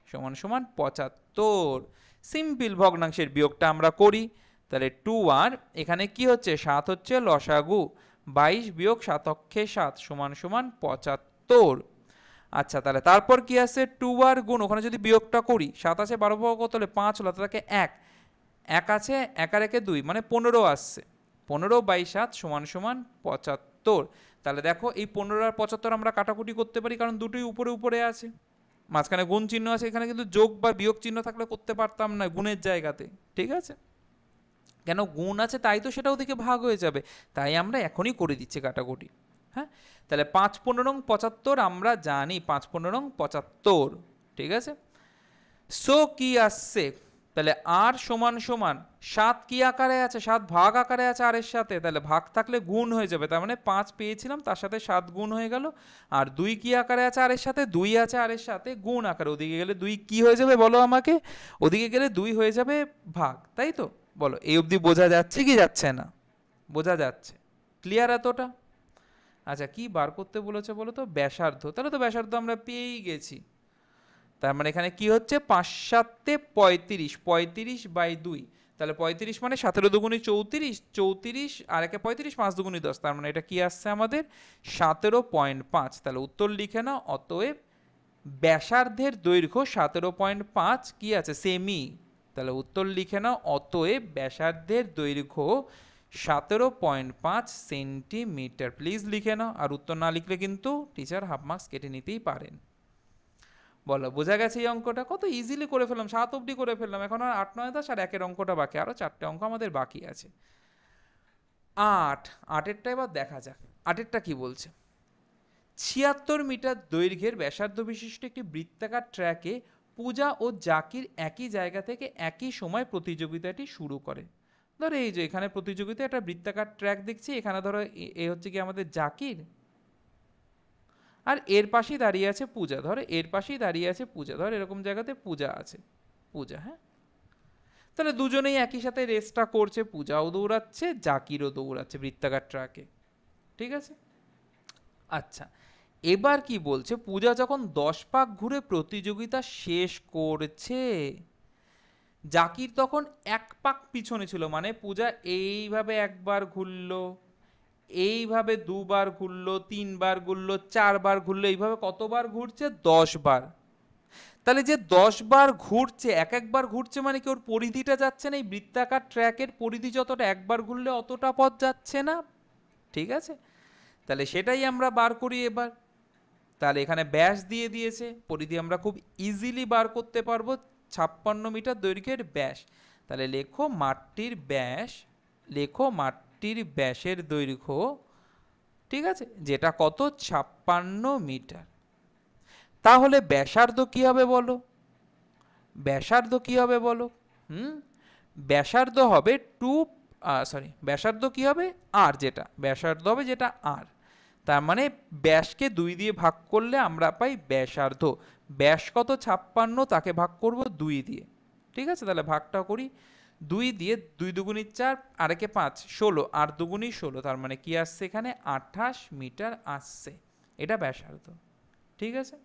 S1: সমান সমান 75। সিম্পল ভগ্নাংশের বিয়োগটা আমরা করি। তাহলে 2r এখানে কি হচ্ছে? 7 হচ্ছে লসাগু, 22 বিয়োগ 7 অক্ষে 7 সমান সমান 75। আচ্ছা, তাহলে তারপর কি আছে? 2r গুণ, ওখানে যদি বিয়োগটা করি, 7 আছে 12 পাবো কত হলে? 5 হলো, তাকে 1, 1 আছে 1 আর 1 2 মানে 15 আসছে। 15/7 সমান সমান 75। তাহলে দেখো এই 15 আর 75 আমরা কাটাকুটি করতে পারি, কারণ দুটোই উপরে উপরে আছে, মাঝখানে গুণ চিহ্ন আছে। এখানে কিন্তু যোগ বা বিয়োগ চিহ্ন থাকলে করতে পারতাম না গুণের জায়গাতে, ঠিক আছে? কেন গুণ আছে তাই তো সেটা ওদিকে ভাগ হয়ে যাবে, তাই আমরা এখনই করে দিচ্ছি কাটাকুটি। হ্যাঁ, তাহলে 5×15 75 আমরা জানি, 5×15 75, ঠিক আছে? সো কি আসছে? তাহলে আর সমান সমান 7 কি আকারে আছে? 7 ভাগ আকারে আছে আর এর সাথে, তাহলে ভাগ থাকলে গুণ হয়ে যাবে, তার মানে 5 পেয়েছিলাম তার সাথে 7 গুণ হয়ে গেল। আর 2 কি আকারে আছে আর এর সাথে? 2 আছে আর এর সাথে গুণ আকারে, ওদিকে গেলে 2 কি হয়ে যাবে বলো আমাকে? ওদিকে গেলে 2 হয়ে যাবে ভাগ, তাই তো? বলো এই অবধি বোঝা যাচ্ছে কি যাচ্ছে না? বোঝা যাচ্ছে, ক্লিয়ার এতটা? আচ্ছা, কি বার করতে বলেছে বলো তো? ব্যাসার্ধ। তাহলে তো ব্যাসার্ধ আমরা পেয়েই গেছি। তার মানে এখানে কি হচ্ছে? 5 7 35, 35/2। তাহলে 35 মানে 17 দুগুণী 34, 34 আর একে 35, 5 দুগুণী 10, তার মানে এটা কি আসছে আমাদের? 17.5। তাহলে উত্তর লিখে নাও, অতএব ব্যাসার্ধের দৈর্ঘ্য 17.5 কি আছে? সেমি। তাহলে উত্তর লিখে নাও, অতএব ব্যাসার্ধের দৈর্ঘ্য 17.5 সেন্টিমিটার। প্লিজ লিখে নাও, আর উত্তর না লিখলে কিন্তু টিচার হাফ মার্কস কেটে নিতেই পারেন। বলো বোঝা গেছে? এই অঙ্কটা কত ইজিলি করে ফেললাম, 7 অবধি করে ফেললাম, এখন আর 8 9 10 আর একের অঙ্কটা বাকি, আরো 4টে অঙ্ক আমাদের বাকি আছে। 8, 8এরটা এবার দেখা যাক। 8এরটা কি বলছে? 76 মিটার দৈর্ঘ্যের ব্যাসার্ধ বিশিষ্ট একটি বৃত্তাকার ট্র্যাকে পূজা ও জাকির একই জায়গা থেকে একই সময় প্রতিযোগিতাটি শুরু করে। ধরো এই যে এখানে প্রতিযোগিতা, একটা বৃত্তাকার ট্র্যাক দেখছি, এখানে ধরো এ হচ্ছে কি আমাদের জাকির, আর এর পাশেই দাঁড়িয়ে আছে পূজা। ধরো এর পাশেই দাঁড়িয়ে আছে পূজা, ধরো এরকম জায়গাতে পূজা আছে, পূজা, হ্যাঁ? তাহলে দুজনেই একই সাথে রেসটা করছে, পূজাও দৌড়াচ্ছে জাকিরও দৌড়াচ্ছে বৃত্তাকার ট্র্যাকে, ঠিক আছে? আচ্ছা, এবার কি বলছে? পূজা যখন 10 পাক ঘুরে প্রতিযোগিতা শেষ করছে, জাকির তখন 1 পাক পিছনে ছিল, মানে পূজা এইভাবে একবার ঘুরলো, এইভাবে দুবার ঘুরলো, 3বার ঘুরলো, 4বার ঘুরলো, এইভাবে কতবার ঘুরছে? 10 বার। তাহলে যে 10 বার ঘুরছে, এক একবার ঘুরছে, মানে কি ওর পরিধিটা যাচ্ছে না? এই বৃত্তাকার ট্র্যাকের পরিধি যতটা, একবার ঘুরলে অতটা পথ যাচ্ছে না, ঠিক আছে? তাহলে সেটাই আমরা বার করি এবার। তাহলে এখানে ব্যাস দিয়ে দিয়েছে, পরিধি আমরা খুব ইজিলি বার করতে পারবো, 56 মিটার দৈর্ঘ্যের ব্যাস। তাহলে লেখো মাঠটির ব্যাস, লেখো মাঠটির ব্যাসের দৈর্ঘ্য, ঠিক আছে, যেটা কত? 56 মিটার। তাহলে ব্যাসার্ধ কি হবে বলো? ব্যাসার্ধ কি হবে বলো? হুম, ব্যাসার্ধ হবে ব্যাসার্ধ কি হবে? আর, যেটা ব্যাসার্ধ হবে যেটা আর। তার মানে ব্যাসকে 2 দিয়ে ভাগ করলে আমরা পাই ব্যাসার্ধ। ব্যাস কত? 56, তাকে ভাগ করব 2 দিয়ে, ঠিক আছে? তাহলে ভাগটা করি 2 দিয়ে, 2 দুগুণী 4 আর একে 5, 16, 8 দুগুণী 16, তার মানে কি আসছে এখানে? 28 মিটার আসছে, এটা ব্যাসার্ধ, ঠিক আছে?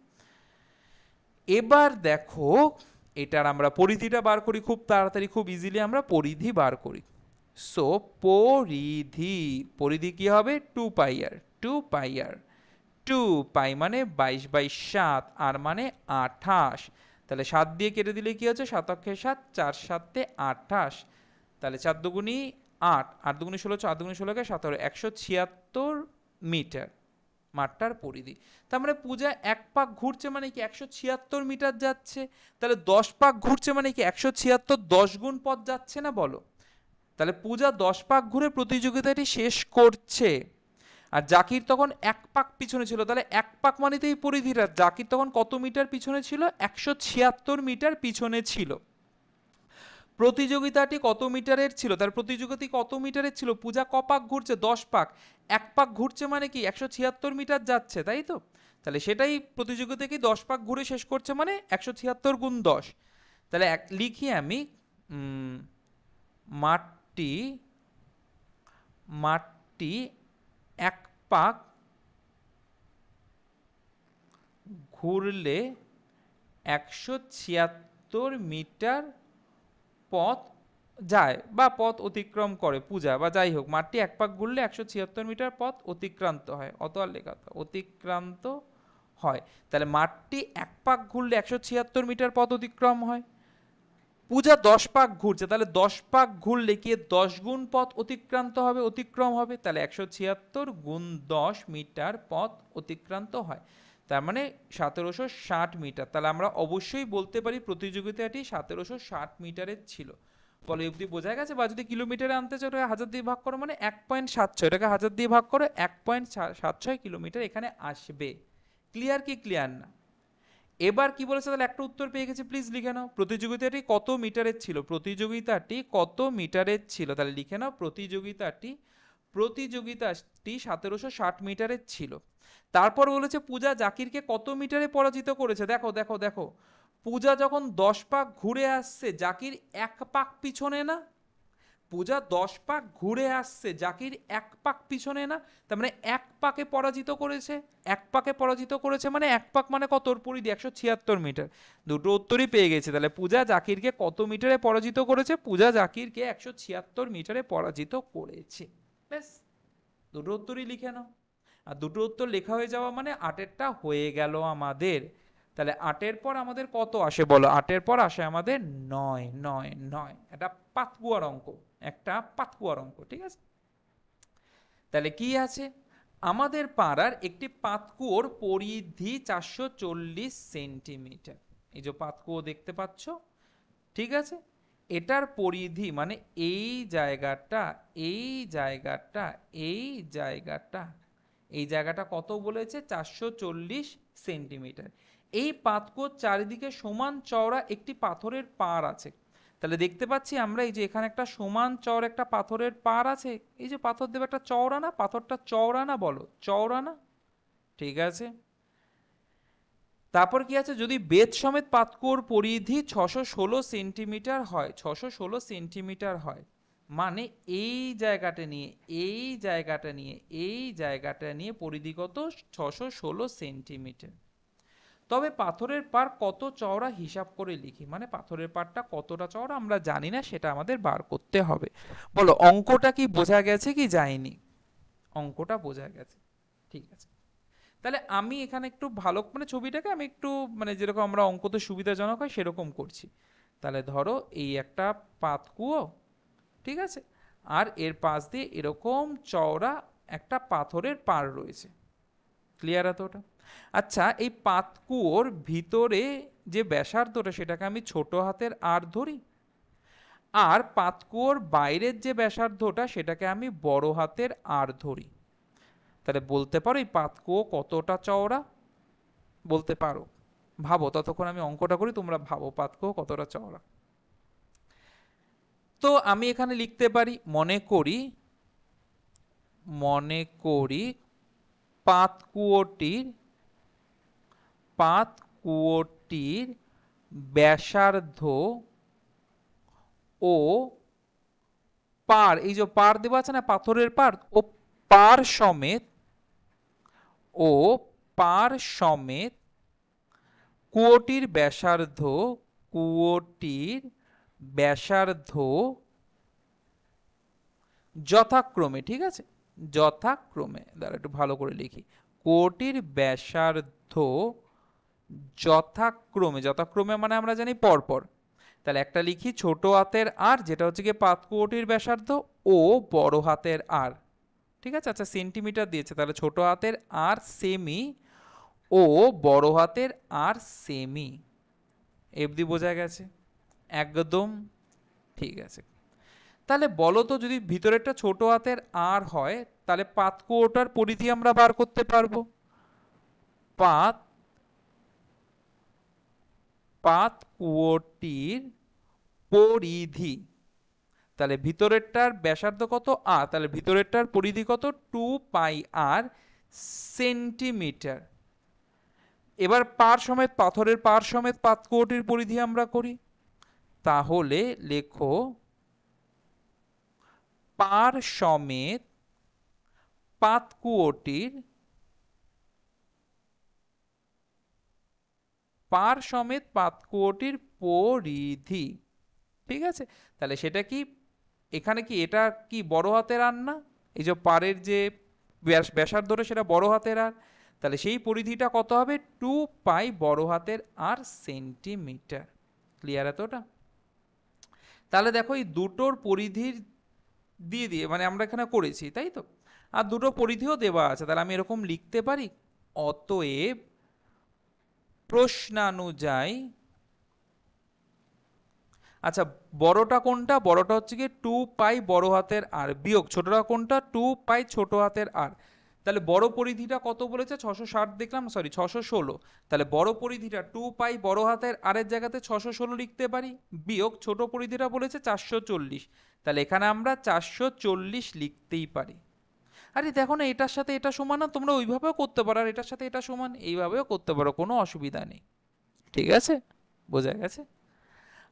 S1: এবার দেখো এটার আমরা পরিধিটা বার করি খুব তাড়াতাড়ি, খুব ইজিলি আমরা পরিধি বার করি। সো পরিধি, পরিধি কি হবে? 2πr, 2πr, 2 মানে 22/7, আর মানে 28। তাহলে 7 দিয়ে কেটে দিলে কি হচ্ছে? 7 অক্ষে 7, 4 7 28। তাহলে 4 দুগুণী 8, 8 দুগুণী 16, 4 দুগুণী 16 কে 17, 176 মিটার মাঠটার পরিধি। তার মানে পূজা 1 পাক ঘুরছে মানে কি 176 মিটার যাচ্ছে। তাহলে 10 পাক ঘুরছে মানে কি 176 10 গুণ পথ যাচ্ছে না বলো? তাহলে পূজা 10 পাক ঘুরে প্রতিযোগিতাটি শেষ করছে, আর জাকির তখন 1 পাক পিছনে ছিল। তাহলে 1 পাক মানে তো এই পরিধিটা, জাকির তখন কত মিটার পিছনে ছিল? 176 মিটার পিছনে ছিল। প্রতিযোগিতাটি কত মিটারের ছিল? তার প্রতিযোগিতা কত মিটারের ছিল? পূজা ক পাক ঘুরছে? 10 পাক। 1 পাক ঘুরছে মানে কি 176 মিটার যাচ্ছে, তাই তো? তাহলে সেটাই প্রতিযোগিতা কি 10 পাক ঘুরে শেষ করছে মানে 176 গুণ 10। তাহলে লিখি আমি মাঠটি মাঠটি 1 পাক ঘুরলে 176 মিটার পথ যায় বা পথ অতিক্রম করে পূজা, বা যাই হোক, মাঠটি 1 পাক ঘুরলে 176 মিটার পথ অতিক্রান্ত হয়, অত আর লেখা অতিক্রান্ত হয়। তাহলে মাঠটি 1 পাক ঘুরলে 176 মিটার পথ অতিক্রম হয়। পূজা 10 পাক ঘুরছে, তাহলে 10 পাক ঘুরলে কি 10 গুণ পথ অতিক্রান্ত হবে, অতিক্রম হবে। তাহলে 176 গুণ 10 মিটার পথ অতিক্রান্ত হয়, তার মানে 1760 মিটার। তাহলে আমরা অবশ্যই বলতে পারি প্রতিযোগিতাটি 1760 মিটারের ছিল। বলো অবধি বোঝা গেছে? বা যদি কিলোমিটারে আনতে চাও ওটাকে 1000 দিয়ে ভাগ করো মানে 1.76, এটাকে 1000 দিয়ে ভাগ করো 1.76 কিলোমিটার এখানে আসবে। ক্লিয়ার কি ক্লিয়ার না? এবার কি বলেছে? তাহলে একটা উত্তর পেয়ে গেছে, প্লিজ লিখে নাও প্রতিযোগিতাটি কত মিটারের ছিল। প্রতিযোগিতাটি কত মিটারের ছিল? তাহলে লিখে নাও প্রতিযোগিতাটি 1760 মিটারের ছিল। তারপর বলেছে পূজা জাকিরকে কত মিটারে পরাজিত করেছে। দেখো দেখো দেখো, পূজা যখন 10 পাক ঘুরে আসছে, জাকির 1 পাক পিছনে না? পূজা 10 পাক ঘুরে আসছে, জাকির 1 পাক পিছনে না? তার মানে 1 পাকে পরাজিত করেছে। 1 পাকে পরাজিত করেছে মানে 1 পাক মানে কত? ওর পরিধি 176 মিটার। দুটো উত্তরই পেয়ে গেছে। তাহলে পূজা জাকিরকে কত মিটারে পরাজিত করেছে? পূজা জাকিরকে 176 মিটারে পরাজিত করেছে। ব্যাস, দুটো উত্তরই লিখে নাও। আর দুটো উত্তর লেখা হয়ে যাওয়া মানে 8এরটা হয়ে গেল আমাদের। তাহলে 8এর পর আমাদের কত আসে বলো? 8এর পর আসে আমাদের 9। 9 9 এটা পাতকুয়ার অঙ্ক, একটা পাতকুয়ার অঙ্ক, ঠিক আছে? তাহলে কি আছে? আমাদের পাড়ার একটি পাতকুয়োর পরিধি 440 সেন্টিমিটার। এই যে পাতকুয়ো দেখতে পাচ্ছ, ঠিক আছে? এটার পরিধি মানে এই জায়গাটা, এই জায়গাটা, এই জায়গাটা, এই জায়গাটা কত বলেছে? 440 সেন্টিমিটার। এই পাতকুয়োর চারিদিকে সমান চওড়া একটি পাথরের পাড় আছে। তাহলে দেখতে পাচ্ছি আমরা এই যে এখানে একটা সমান চওড়া একটা পাথরের পাড় আছে। এই যে পাথর দেবে একটা চওড়া না? পাথরটা চওড়া না? বলো চওড়া না? ঠিক আছে। তারপর কি আছে? যদি বেদ সমেত পাতকুয়োর পরিধি 616 সেন্টিমিটার হয়, 616 সেন্টিমিটার হয় মানে এই জায়গাটা নিয়ে, এই জায়গাটা নিয়ে, এই জায়গাটা নিয়ে পরিধি কত? 616 সেন্টিমিটার। তবে পাথরের পাড় কত চওড়া হিসাব করে লিখি। মানে পাথরের পাড়টা কতটা চওড়া আমরা জানি না, সেটা আমাদের বার করতে হবে। বলো অঙ্কটা কি বোঝা গেছে কি যায়নি? অঙ্কটা বোঝা গেছে, ঠিক আছে। তাহলে আমি এখানে একটু ভালো মানে ছবিটাকে আমি একটু মানে যেরকম আমরা অঙ্কতে সুবিধাজনক হয় সেরকম করছি। তাহলে ধরো এই একটা পাতকুয়ো, ঠিক আছে, আর এর পাশ দিয়ে এরকম চওড়া একটা পাথরের পাড় রয়েছে। ক্লিয়ার এতটা? আচ্ছা, এই পাতকুয়োর ভিতরে যে ব্যাসার্ধটা সেটাকে আমি ছোট হাতের আর ধরি, আর পাতকুয়োর বাইরের যে ব্যাসার্ধটা সেটাকে আমি বড় হাতের আর ধরি। তাহলে বলতে পারো এই পাতকুয়ো কতটা চওড়া? বলতে পারো? ভাবো, ততক্ষণ আমি অঙ্কটা করি, তোমরা ভাবো পাতকুয়ো কতটা চওড়া। তো আমি এখানে লিখতে পারি মনে করি পাতকুয়োটির পাতকুয়োটির ব্যাসার্ধ ও পার, এই যে পার দেওয়া আছে না পাথরের পার, ও পার সমেত, ও পার সমেত কুয়োটির ব্যাসার্ধ, কুয়োটির ব্যাসার্ধ যথাক্রমে, ঠিক আছে, যথাক্রমে, দাঁড়া একটু ভালো করে লিখি, কুয়োটির ব্যাসার্ধ যথাক্রমে, যথাক্রমে মানে আমরা জানি পরপর। তাহলে একটা লিখি ছোট হাতের আর, যেটা হচ্ছে গিয়ে পাতকুয়োটির ব্যাসার্ধ, ও বড় হাতের আর, ঠিক আছে। আচ্ছা সেন্টিমিটার দিয়েছে, তাহলে ছোট হাতের আর সেমি ও বড় হাতের আর সেমি। এফডি বোঝা গেছে? একদম ঠিক আছে। তাহলে বলো তো যদি ভিতরেরটা ছোট হাতের আর হয় তাহলে পাতকুয়োটার পরিধি আমরা বার করতে পারবো। পাত পাতকুয়োটির পরিধি, তাহলে ভিতরেরটার ব্যাসার্ধ কত আর, তাহলে ভিতরেরটার পরিধি কত 2πr সেন্টিমিটার। এবার পার সমেত পাথরের পার সমেত পাতকুয়োটির পরিধি আমরা করি, তাহলে লেখো পার সমেত পাতকুয়োটির পার সমেত পাতকুয়োটির পরিধি। ঠিক আছে, তাহলে সেটা কি এখানে কি এটা কি বড় হাতের আর না, এই যে পারের যে ব্যাসার্ধটা সেটা বড় হাতের আর, তাহলে সেই পরিধিটা কত হবে 2π বড় হাতের আর সেন্টিমিটার। ক্লিয়ার এতটা? তাহলে দেখো এই দুটোর পরিধির দিয়ে দিয়ে মানে আমরা এখানে করেছি তাই তো, আর দুটো পরিধিও দেওয়া আছে, তাহলে আমি এরকম লিখতে পারি অতএব প্রশ্নানুযায়ী, আচ্ছা বড়টা কোনটা, বড়টা হচ্ছে কি 2π বড় হাতের আর বিয়োগ ছোটটা কোনটা 2π ছোট হাতের আর, তাহলে বড় পরিধিটা কত বলেছে 660 দেখলাম, সরি 616, তাহলে বড় পরিধিটা 2π বড় হাতের আর এর জায়গাতে 616 লিখতে পারি, বিয়োগ ছোট পরিধিটা বলেছে 440, তাহলে এখানে আমরা 440 লিখতেই পারি। আরে দেখো না এটার সাথে এটা সমান না, তোমরা ওইভাবেও করতে পারো, আর এটার সাথে এটা সমান এইভাবেও করতে পারো, কোনো অসুবিধা নেই। ঠিক আছে, বোঝা গেছে?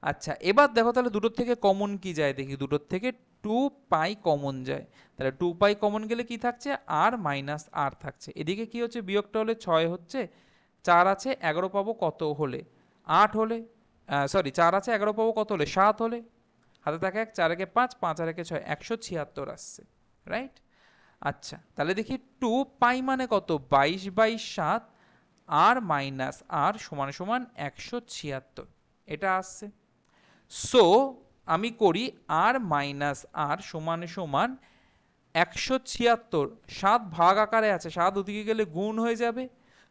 S1: আচ্ছা এবার দেখো তাহলে দুটোর থেকে কমন কি যায় দেখি, দুটোর থেকে 2π কমন যায়, তাহলে 2π কমন গেলে কি থাকছে আর মাইনাস আর থাকছে, এদিকে কি হচ্ছে বিয়োগটা হলে 6 হচ্ছে, 4 আছে 11 পাবো কত হলে 8 হলে, সরি 4 আছে 11 পাবো কত হলে 7 হলে, হাতে থাকে 1 4 একে 5 5 আর একে 6 176 আসছে, রাইট? আচ্ছা তাহলে দেখি 2π মানে কত 22/7 আর মাইনাস আর সমান সমান 176, এটা আসছে। সো আমি করি আর মাইনাস আর সমান সমান 176, 7 ভাগ আকারে আছে, 7 ওদিকে গেলে গুণ হয়ে যাবে,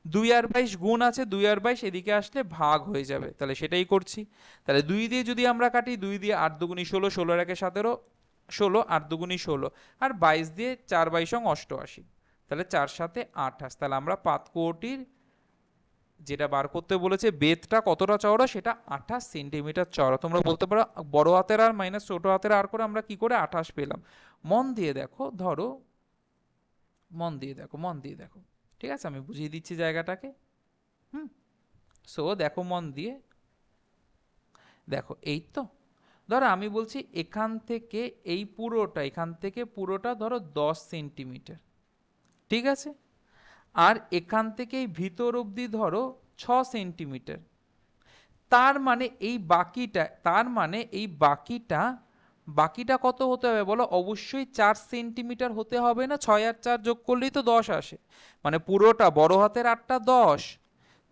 S1: 2 আর 22 গুণ আছে, 2 আর 22 এদিকে আসলে ভাগ হয়ে যাবে, তাহলে সেটাই করছি। তাহলে 2 দিয়ে যদি আমরা কাটি, 2 দিয়ে 8 দুগুণি 16, 16 এর একে 17, 16 8 দুগুণি 16, আর 22 দিয়ে 4 22 88, তাহলে 4 7 28, তাহলে আমরা পাতকুয়োটির যেটা বার করতে বলেছে বেধটা কতটা চওড়া সেটা 28 সেন্টিমিটার চওড়া। তোমরা বলতে পারো বড় হাতের আর মাইনাস ছোট হাতের আর করে আমরা কি করে 28 পেলাম, মন দিয়ে দেখো, ধরো মন দিয়ে দেখো, মন দিয়ে দেখো, ঠিক আছে আমি বুঝিয়ে দিচ্ছি জায়গাটাকে। হুম, সো দেখো মন দিয়ে দেখো, এই তো ধরো আমি বলছি এখান থেকে এই পুরোটা, এখান থেকে পুরোটা ধরো 10 সেন্টিমিটার, ঠিক আছে, আর এখান থেকে এই ভিতর অবধি ধরো 6 সেন্টিমিটার, তার মানে এই বাকিটা, তার মানে এই বাকিটা, বাকিটা কত হতে হবে বলো, অবশ্যই 4 সেন্টিমিটার হতে হবে না, 6 আর 4 যোগ করলেই তো 10 আসে, মানে পুরোটা বড় হাতের আটটা 10,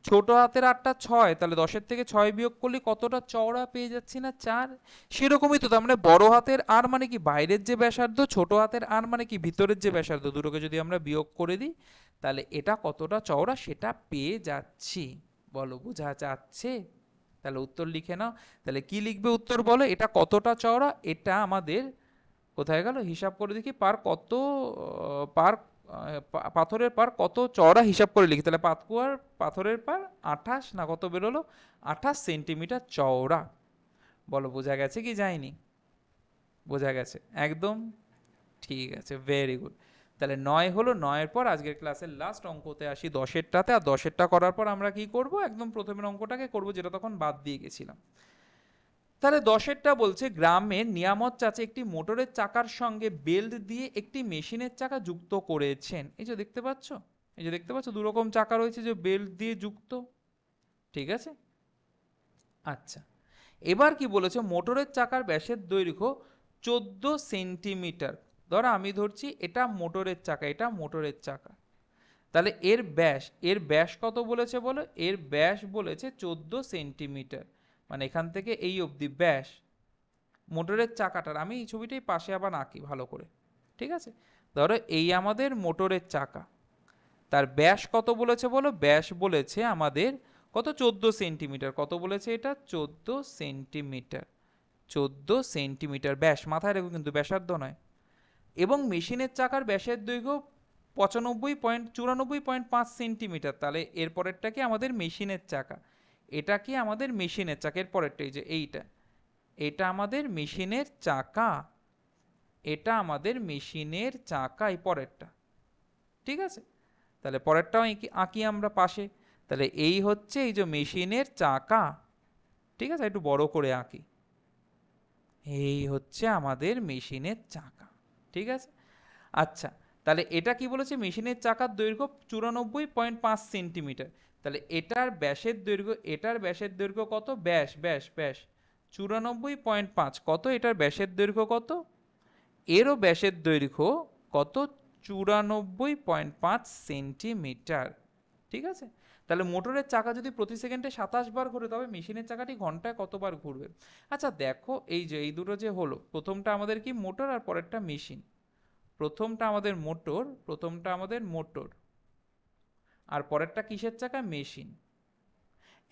S1: ছোট হাতের আটটা 6, তাহলে 10-এর থেকে 6 বিয়োগ করলে কতটা চওড়া পেয়ে যাচ্ছি না 4, সেরকমই তো, তার মানে বড় হাতের আর মানে কি বাইরের যে ব্যাসার্ধ, ছোট হাতের আর মানে কি ভিতরের যে ব্যাসার্ধ, দুটোকে যদি আমরা বিয়োগ করে দিই তাহলে এটা কতটা চওড়া সেটা পেয়ে যাচ্ছি। বলো বোঝা যাচ্ছে? তাহলে উত্তর লিখে নাও, তাহলে কি লিখবে উত্তর বলো, এটা কতটা চওড়া, এটা আমাদের কোথায় গেল হিসাব করে দেখি, পার কত পার পাথরের পার কত চওড়া হিসাব করে লিখি, তাহলে পাতকুয়ার পাথরের পার 28 না কত বেরোলো 28 সেন্টিমিটার চওড়া। বলো বোঝা গেছে কি যায়নি? বোঝা গেছে একদম, ঠিক আছে ভেরি গুড। তাহলে 9 হলো, 9-এর পর আজকের ক্লাসের লাস্ট অঙ্কতে আসি 10-এরটাতে, আর 10-এরটা করার পর আমরা কি করব, একদম প্রথমের অঙ্কটাকে করব যেটা তখন বাদ দিয়ে গেছিলাম। তাহলে 10-এরটা বলছে গ্রামের নিয়ামত চাচা একটি মোটরের চাকার সঙ্গে বেল্ট দিয়ে একটি মেশিনের চাকা যুক্ত করেছেন, এই যে দেখতে পাচ্ছ, এই যে দেখতে পাচ্ছ দুরকম চাকা রয়েছে যে বেল্ট দিয়ে যুক্ত, ঠিক আছে। আচ্ছা এবার কি বলেছে, মোটরের চাকার ব্যাসের দৈর্ঘ্য 14 সেন্টিমিটার, ধরো আমি ধরছি এটা মোটরের চাকা, এটা মোটরের চাকা, তাহলে এর ব্যাস, এর ব্যাস কত বলেছে বলো, এর ব্যাস বলেছে 14 সেন্টিমিটার, মানে এখান থেকে এই অবধি ব্যাস মোটরের চাকাটার, আমি এই ছবিটাই পাশে আবার আঁকি ভালো করে, ঠিক আছে। ধরো এই আমাদের মোটরের চাকা, তার ব্যাস কত বলেছে বলো, ব্যাস বলেছে আমাদের কত 14 সেন্টিমিটার, কত বলেছে এটা 14 সেন্টিমিটার, 14 সেন্টিমিটার ব্যাস, মাথায় রেখো কিন্তু ব্যাসার্ধ নয়। এবং মেশিনের চাকার ব্যাসের দৈর্ঘ্য 94.5 সেন্টিমিটার। তাহলে এর পরেরটা কি আমাদের মেশিনের চাকা, এটা কি আমাদের মেশিনের চাকা, এর পরেরটা এই যে এইটা, এটা আমাদের মেশিনের চাকা, এটা আমাদের মেশিনের চাকা, এই পরেরটা। ঠিক আছে, তাহলে পরেরটাও আঁকি আমরা পাশে। তাহলে এই হচ্ছে এই যে মেশিনের চাকা। ঠিক আছে, একটু বড় করে আঁকি। এই হচ্ছে আমাদের মেশিনের চাকা। ঠিক আছে, আচ্ছা, তাহলে এটা কি বলেছে, মেশিনের চাকার দৈর্ঘ্য 94.5 সেন্টিমিটার। তাহলে এটার ব্যাসের দৈর্ঘ্য, এটার ব্যাসের দৈর্ঘ্য কত, ব্যাস ব্যাস ব্যাস 94.5 কত, এটার ব্যাসের দৈর্ঘ্য কত, এরও ব্যাসের দৈর্ঘ্য কত, 94.5 সেন্টিমিটার। ঠিক আছে, তাহলে মোটরের চাকা যদি প্রতি সেকেন্ডে 27 বার ঘুরে, তবে মেশিনের চাকাটি ঘন্টায় কতবার ঘুরবে? আচ্ছা দেখো, এই যে এই দুটো যে হলো, প্রথমটা আমাদের কি মোটর আর পরেরটা মেশিন। প্রথমটা আমাদের মোটর, প্রথমটা আমাদের মোটর, আর পরেরটা কিসের চাকা, মেশিন।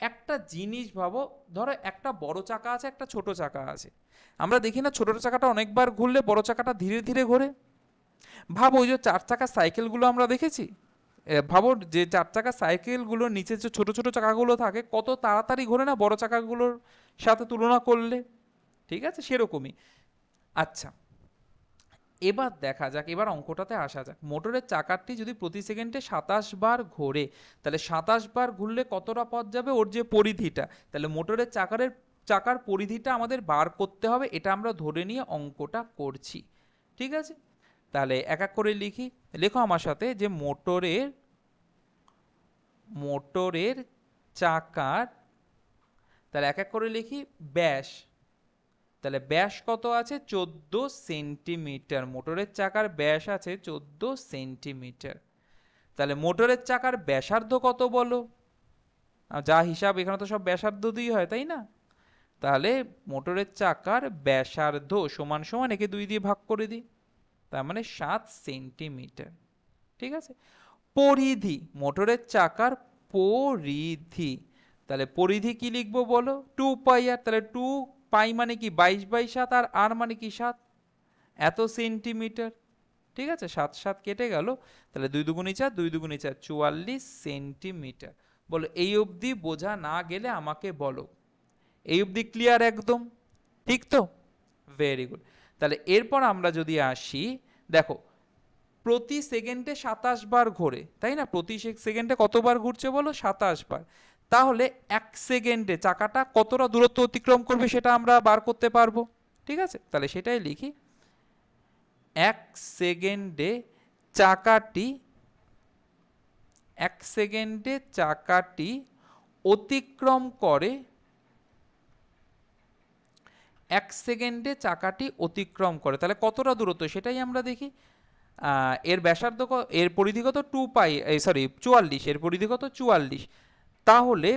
S1: একটা জিনিস ভাবো, ধরো একটা বড় চাকা আছে, একটা ছোট চাকা আছে। আমরা দেখি না ছোট চাকাটা অনেকবার ঘুরলে বড় চাকাটা ধীরে ধীরে ঘোরে। ভাবো ওই যে 4 চাকার সাইকেলগুলো আমরা দেখেছি, ভাবো যে 4 চাকার সাইকেলগুলোর নিচে যে ছোট ছোট চাকাগুলো থাকে কত তাড়াতাড়ি ঘোরে না বড় চাকাগুলোর সাথে তুলনা করলে। ঠিক আছে, সেরকমই। আচ্ছা, এবার দেখা যাক, এবার অঙ্কটাতে আসা যাক। মোটরের চাকাটি যদি প্রতি সেকেন্ডে 27 বার ঘোরে, তাহলে 27 বার ঘুরলে কতটা পথ যাবে, ওর যে পরিধিটা, তাহলে মোটরের চাকার পরিধিটা আমাদের বার করতে হবে, এটা আমরা ধরে নিয়ে অঙ্কটা করছি। ঠিক আছে, তাহলে এক এক করে লিখি। লেখো আমার সাথে যে মোটরের মোটরের চাকার, তাহলে এক এক করে লিখি, ব্যাস। তাহলে ব্যাস কত আছে, 14 সেন্টিমিটার। মোটরের চাকার ব্যাস আছে 14 সেন্টিমিটার। তাহলে মোটরের চাকার ব্যাসার্ধ কত বলো, যা হিসাব এখানে তো সব ব্যাসার্ধ দিয়ে হয় তাই না। তাহলে মোটরের চাকার ব্যাসার্ধ সমান সমান একে 2 দিয়ে ভাগ করে দিই, তার মানে 7 সেন্টিমিটার। ঠিক আছে, পরিধি, মোটরের চাকার পরিধি, তাহলে পরিধি কি লিখবো বলো, 2 পাই আর, তাহলে 2 পাই মানে কি 22/7, আর আর মানে কি 7, এত সেন্টিমিটার। ঠিক আছে, 7 7 কেটে গেল, তাহলে 2 দুগুণে 4, 2 দুগুণে 4, 44 সেন্টিমিটার। বলো এই অবধি বোঝা না গেলে আমাকে বলো। এই অবধি ক্লিয়ার একদম, ঠিক তো? Very good. তাহলে এরপর আমরা যদি আসি, দেখো প্রতি সেকেন্ডে 27 বার ঘোরে তাই না, প্রতি সেকেন্ডে কতবার ঘুরছে বলো, 27 বার। তাহলে 1 সেকেন্ডে চাকাটা কতটা দূরত্ব অতিক্রম করবে সেটা আমরা বার করতে পারবো। ঠিক আছে, তাহলে সেটাই লিখি, 1 সেকেন্ডে চাকাটি 1 সেকেন্ডে অতিক্রম করে 1 সেকেন্ডে অতিক্রম করে, তাহলে কতটা দূরত্ব সেটাই আমরা দেখি। এর ব্যাসার্ধ এর পরিধি কত, 2 পাই, সরি 44, এর পরিধি কত 44। তাহলে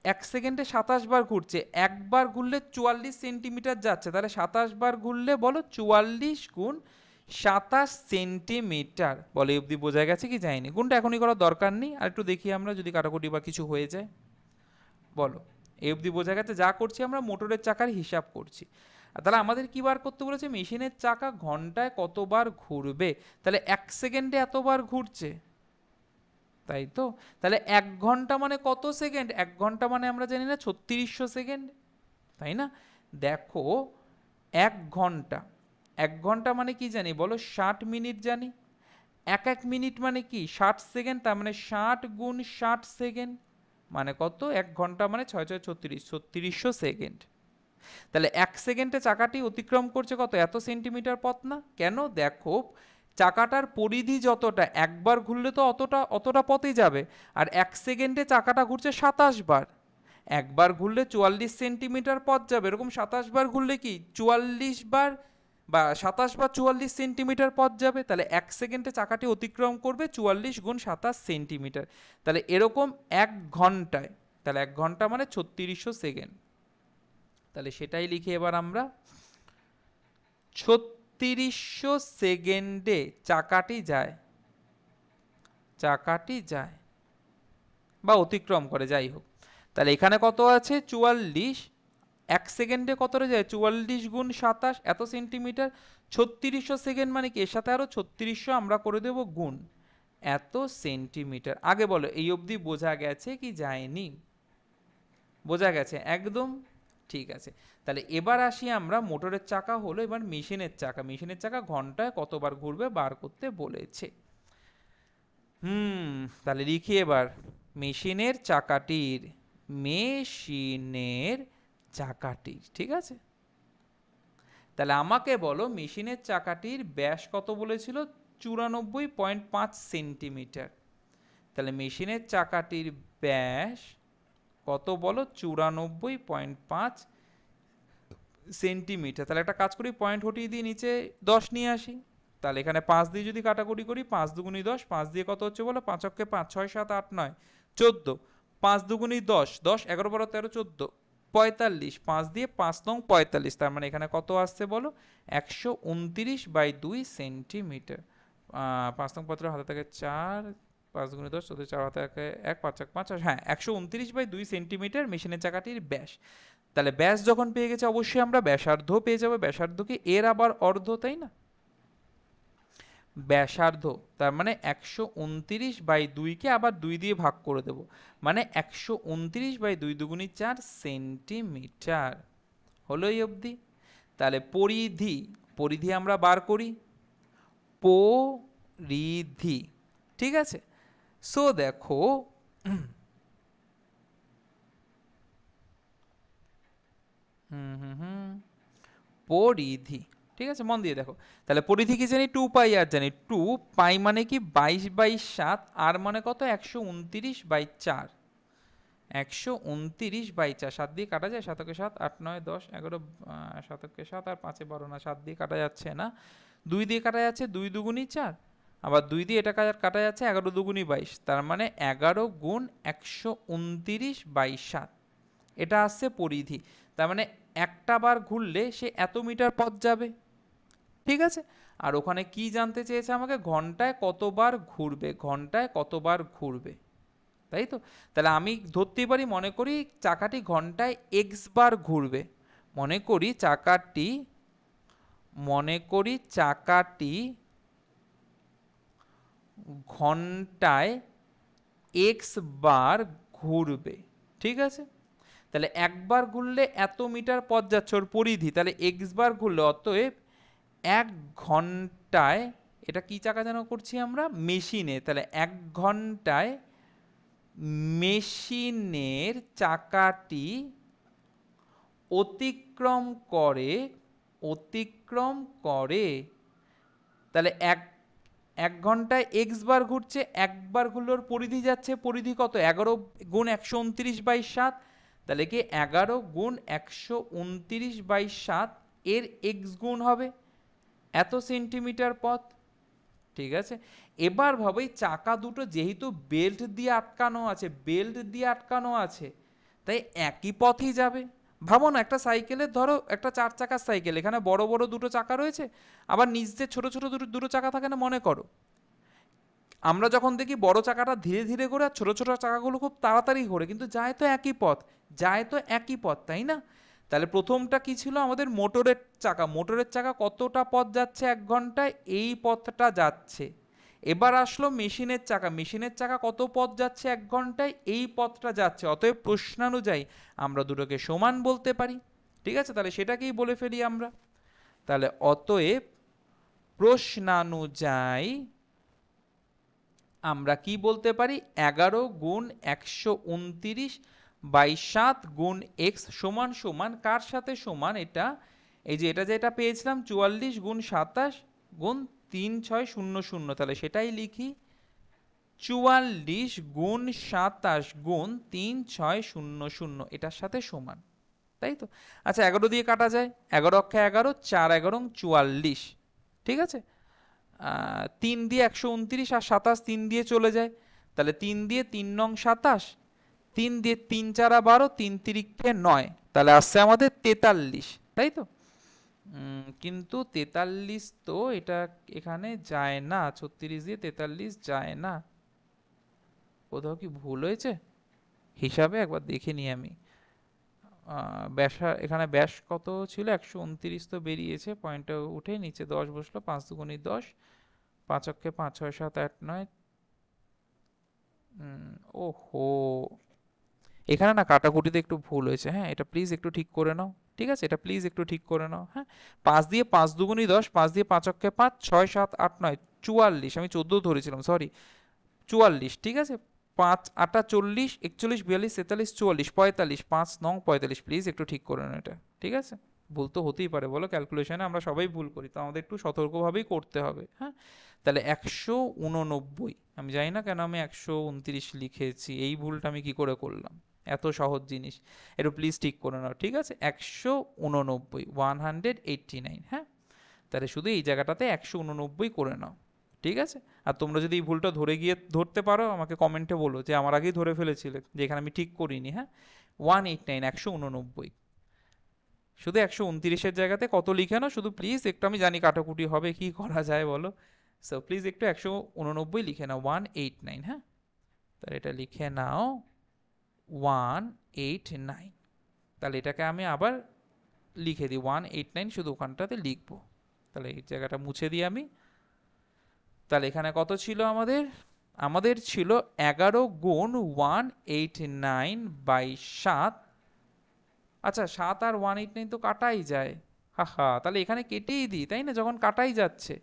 S1: 1 সেকেন্ডে 27 বার ঘুরছে, একবার ঘুরলে 44 সেন্টিমিটার যাচ্ছে, তাহলে 27 বার ঘুরলে বলো 44 × 27 সেন্টিমিটার। বলো এই অবধি বোঝা গেছে কি যায়নি? গুণটা এখনই করার দরকার নেই, আর একটু দেখি আমরা যদি কাটাকুটি বা কিছু হয়ে যায়। বলো এই অবধি বোঝা গেছে, যা করছি আমরা মোটরের চাকার হিসাব করছি। আর তাহলে আমাদের কি বার করতে বলেছে, মেশিনের চাকা ঘন্টায় কতবার ঘুরবে। তাহলে 1 সেকেন্ডে এতবার ঘুরছে, তাই তো। তাহলে 1 ঘন্টা মানে কত সেকেন্ড, 1 ঘন্টা মানে আমরা জানি না 3600 সেকেন্ড, তাই না। দেখো 1 ঘন্টা, 1 ঘন্টা মানে কি জানি বলো, 60 মিনিট জানি। এক এক মিনিট মানে কি 60 সেকেন্ড, তার মানে 60 × 60 সেকেন্ড, মানে কত, 1 ঘন্টা মানে 6 6 36, 3600 সেকেন্ড। তাহলে 1 সেকেন্ডে চাকাটি অতিক্রম করছে কত, এত সেন্টিমিটার পথ না কেন, দেখো চাকাটার পরিধি যতটা, একবার ঘুরলে তো অতটা অতটা পথই যাবে, আর 1 সেকেন্ডে চাকাটা ঘুরছে 27 বার, একবার ঘুরলে 44 সেন্টিমিটার পথ যাবে, এরকম 27 বার ঘুরলে কি 44 বার বা 27 বার 44 সেন্টিমিটার পথ যাবে। তাহলে 1 সেকেন্ডে চাকাটি অতিক্রম করবে 44 × 27 সেন্টিমিটার। তাহলে এরকম 1 ঘন্টায়, তাহলে 1 ঘন্টা মানে 3600 সেকেন্ড। তাহলে সেটাই লিখি এবার আমরা, 3600 সেকেন্ডে চাকাটি যায় বা অতিক্রম করে, যাই হোক। তাহলে এখানে কত আছে 44, এক সেকেন্ডে কতটা যায়? 44 × 27 এত সেন্টিমিটার। 3600 সেকেন্ড মানে কি? এর সাথে আরো 3600 আমরা করে দেব গুণ, এত সেন্টিমিটার। আগে বলো এই অবধি বোঝা গেছে কি যায়নি? বোঝা গেছে একদম। ঠিক আছে, তাহলে এবার আসি আমরা, মোটরের চাকা হলো, এবার মেশিনের চাকা। মেশিনের চাকা ঘন্টায় কতবার ঘুরবে বার করতে বলেছে। তাহলে লিখি এবার, মেশিনের চাকাটির, মেশিনের চাকাটির, ঠিক আছে। তাহলে আমাকে বলো মেশিনের চাকাটির ব্যাস কত বলেছিল? 94.5 সেন্টিমিটার। তাহলে মেশিনের চাকাটির ব্যাস কত বলো? 94.5 সেন্টিমিটার। তাহলে একটা কাজ করি, পয়েন্ট হটিয়ে দিয়ে নিচে 10 নিয়ে আসি। তাহলে এখানে 5 দিয়ে যদি কাটাকুটি করি, 5 দুগুণি 10, 5 দিয়ে কত হচ্ছে বলো? 5 অক্ষে 5, 6 7 8 9 14, 5 দুগুণি 10, 10 11 12 13 14 45, 5 দিয়ে 5 নং 45। তার মানে এখানে কত আসছে বলো? 129/2 সেন্টিমিটার। 5 নং 15 হাতে থাকে 4, 5 দুগুণি 10, 14 4 হাতে থাকে 1, 5 1 5, হ্যাঁ 129/2 সেন্টিমিটার মেশিনের চাকাটির ব্যাস। তাহলে ব্যাস যখন পেয়ে গেছে, অবশ্যই আমরা ব্যাসার্ধ পেয়ে যাবো। ব্যাসার্ধকে এর আবার অর্ধ, তাই না? ব্যাসার্ধ, তার মানে 129/2 আবার 2 দিয়ে ভাগ করে দেব, মানে 129/2 দুগুণি 4 সেন্টিমিটার। হলো এই অবধি। তাহলে পরিধি, পরিধি আমরা বার করি, পরিধি, ঠিক আছে। সো দেখো, পরিধি, ঠিক আছে, মন দিয়ে দেখো। তাহলে পরিধি কি জানি? 2 পাই আর জানি 2 পাই মানে কি? 22/7, আর মানে কত? 129/4। 129/4, 7 দিয়ে কাটা যায়? 7 7, 8 9 10 11, 7 7 আর 5 12 না, 7 দিয়ে কাটা যাচ্ছে না, 2 দিয়ে কাটা যাচ্ছে, 2 দুগুণি 4, আবার 2 দিয়ে এটা কাটা যাচ্ছে, 11 দুগুণি 22, তার মানে 11 গুণ 129/7, এটা আসছে পরিধি। তার মানে একটা বার ঘুরলে সে এত মিটার পথ যাবে, ঠিক আছে। আর ওখানে কি জানতে চেয়েছে আমাকে? ঘন্টায় কতবার ঘুরবে, ঘন্টায় কতবার ঘুরবে, তাই তো। তাহলে আমি ধরতেই পারি, মনে করি চাকাটি ঘন্টায় এক্স বার ঘুরবে। মনে করি চাকাটি, মনে করি চাকাটি ঘন্টায় এক্স বার ঘুরবে, ঠিক আছে। তাহলে একবার ঘুরলে এত মিটার পথ যাচ্ছে ওর পরিধি, তাহলে এক্স বার ঘুরলে, অতএব 1 ঘন্টায়, এটা কি চাকা যেন করছি আমরা? মেশিনে। তাহলে 1 ঘন্টায় মেশিনের চাকাটি অতিক্রম করে, অতিক্রম করে, তাহলে এক এক ঘন্টায় এক্স বার ঘুরছে, একবার ঘুরলে ওর পরিধি যাচ্ছে, পরিধি কত? 11 গুণ 129/7, তাহলে কি 11 গুণ 129/7 এর এক্স গুণ হবে এত সেন্টিমিটার পথ, ঠিক আছে। এবার ভাবো এই চাকা দুটো যেহেতু বেল্ট দিয়ে আটকানো আছে, বেল্ট দিয়ে আটকানো আছে, তাই একই পথেই যাবে। ভাবো না, একটা সাইকেলের, ধরো একটা 4 চাকার সাইকেল, এখানে বড় বড় দুটো চাকা রয়েছে, আবার নিচে ছোট ছোট দুটো দুটো চাকা থাকে না, মনে করো। আমরা যখন দেখি বড় চাকাটা ধীরে ধীরে ঘোরে আর ছোট ছোট চাকাগুলো খুব তাড়াতাড়ি ঘোরে, কিন্তু যায় তো একই পথ, যায় তো একই পথ, তাই না? তাহলে প্রথমটা কি ছিল? আমাদের মোটরের চাকা। মোটরের চাকা কতটা পথ যাচ্ছে 1 ঘন্টায়? এই পথটা যাচ্ছে। এবার আসলো মেশিনের চাকা। মেশিনের চাকা কত পথ যাচ্ছে 1 ঘন্টায়? এই পথটা যাচ্ছে। অতএব প্রশ্নানুযায়ী আমরা দুটোকে সমান বলতে পারি, ঠিক আছে। তাহলে সেটাকেই বলে ফেলি আমরা। তাহলে অতএব প্রশ্নানুযায়ী আমরা কি বলতে পারি? 11 গুণ 129/7 গুণ এক্স সমান সমান কার সাথে সমান? এটা, এই যে এটা যেটা পেয়েছিলাম 44 গুণ 27 গুণ 3600, তাহলে সেটাই লিখি, 44 গুণ 27 গুণ 3600 এটার সাথে সমান, তাই তো। আচ্ছা 11 দিয়ে কাটা যায়, 11 অক্ষে 11, 4 11 44, ঠিক আছে। 3 দিয়ে 129 আর 27 3 দিয়ে চলে যায়, তাহলে 3 দিয়ে 3 নং 27, 3 দিয়ে 3 4 12, 3 তিরিক্ষে 9, তাহলে আসছে আমাদের 43, তাই তো। কিন্তু 43 তো এটা এখানে যায় না, 36 দিয়ে 43 যায় না, কোথাও কি ভুল হয়েছে হিসাবে? একবার দেখে নিই আমি। এখানে ব্যাস কত ছিল, 129 তো বেরিয়েছে, পয়েন্টটা উঠে নিচে 10 বসলো, 5 দুগুণি 10, 5 অক্ষে 5, 6 7 8 9। ওহো, এখানে না কাটাকুটিতে একটু ভুল হয়েছে, হ্যাঁ এটা প্লিজ একটু ঠিক করে নাও। ঠিক আছে, এটা প্লিজ একটু ঠিক করে নাও। হ্যাঁ, 5 দিয়ে 5 দুগুণি 10, 5 দিয়ে 5 অক্ষে 5, 6 7 8 9, 44, আমি 14 ধরেছিলাম, সরি, 44। ঠিক আছে, 5 8 40, 41 42 43 44 45, 5 9 45, প্লিজ একটু ঠিক করে নাও এটা। ঠিক আছে, ভুল তো হতেই পারে বলো, ক্যালকুলেশনে আমরা সবাই ভুল করি, তো আমাদের একটু সতর্কভাবেই করতে হবে। হ্যাঁ, তাহলে 189, আমি জানি না কেন আমি 129 লিখেছি, এই ভুলটা আমি কি করে করলাম, এত সহজ জিনিস, একটু প্লিজ ঠিক করে নাও। ঠিক আছে, 189, 189। হ্যাঁ, তাহলে শুধু এই জায়গাটাতে 189 করে নাও। ঠিক আছে, আর তোমরা যদি এই ভুলটা ধরতে পারো আমাকে কমেন্টে বলো যে আমার আগেই ধরে ফেলেছিলে, যে এখানে আমি ঠিক করিনি। হ্যাঁ, 189, 189, শুধু 129-এর জায়গাতে কত লিখে নাও শুধু প্লিজ একটু, আমি জানি কাটাকুটি হবে, কি করা যায় বলো, সো প্লিজ একটু 189 লিখে নাও, 189। হ্যাঁ, তাহলে এটা লিখে নাও 189। তাহলে এটাকে আমি আবার লিখে দিই 189, শুধু ওখানটাতে লিখবো। তাহলে এই জায়গাটা মুছে দিই আমি। তাহলে এখানে কত ছিল আমাদের, আমাদের ছিল 11 গুণ 189/7। আচ্ছা, 7 আর 189 তো কাটাই যায়, হাহা, তাহলে এখানে কেটেই দিই, তাই না, যখন কাটাই যাচ্ছে।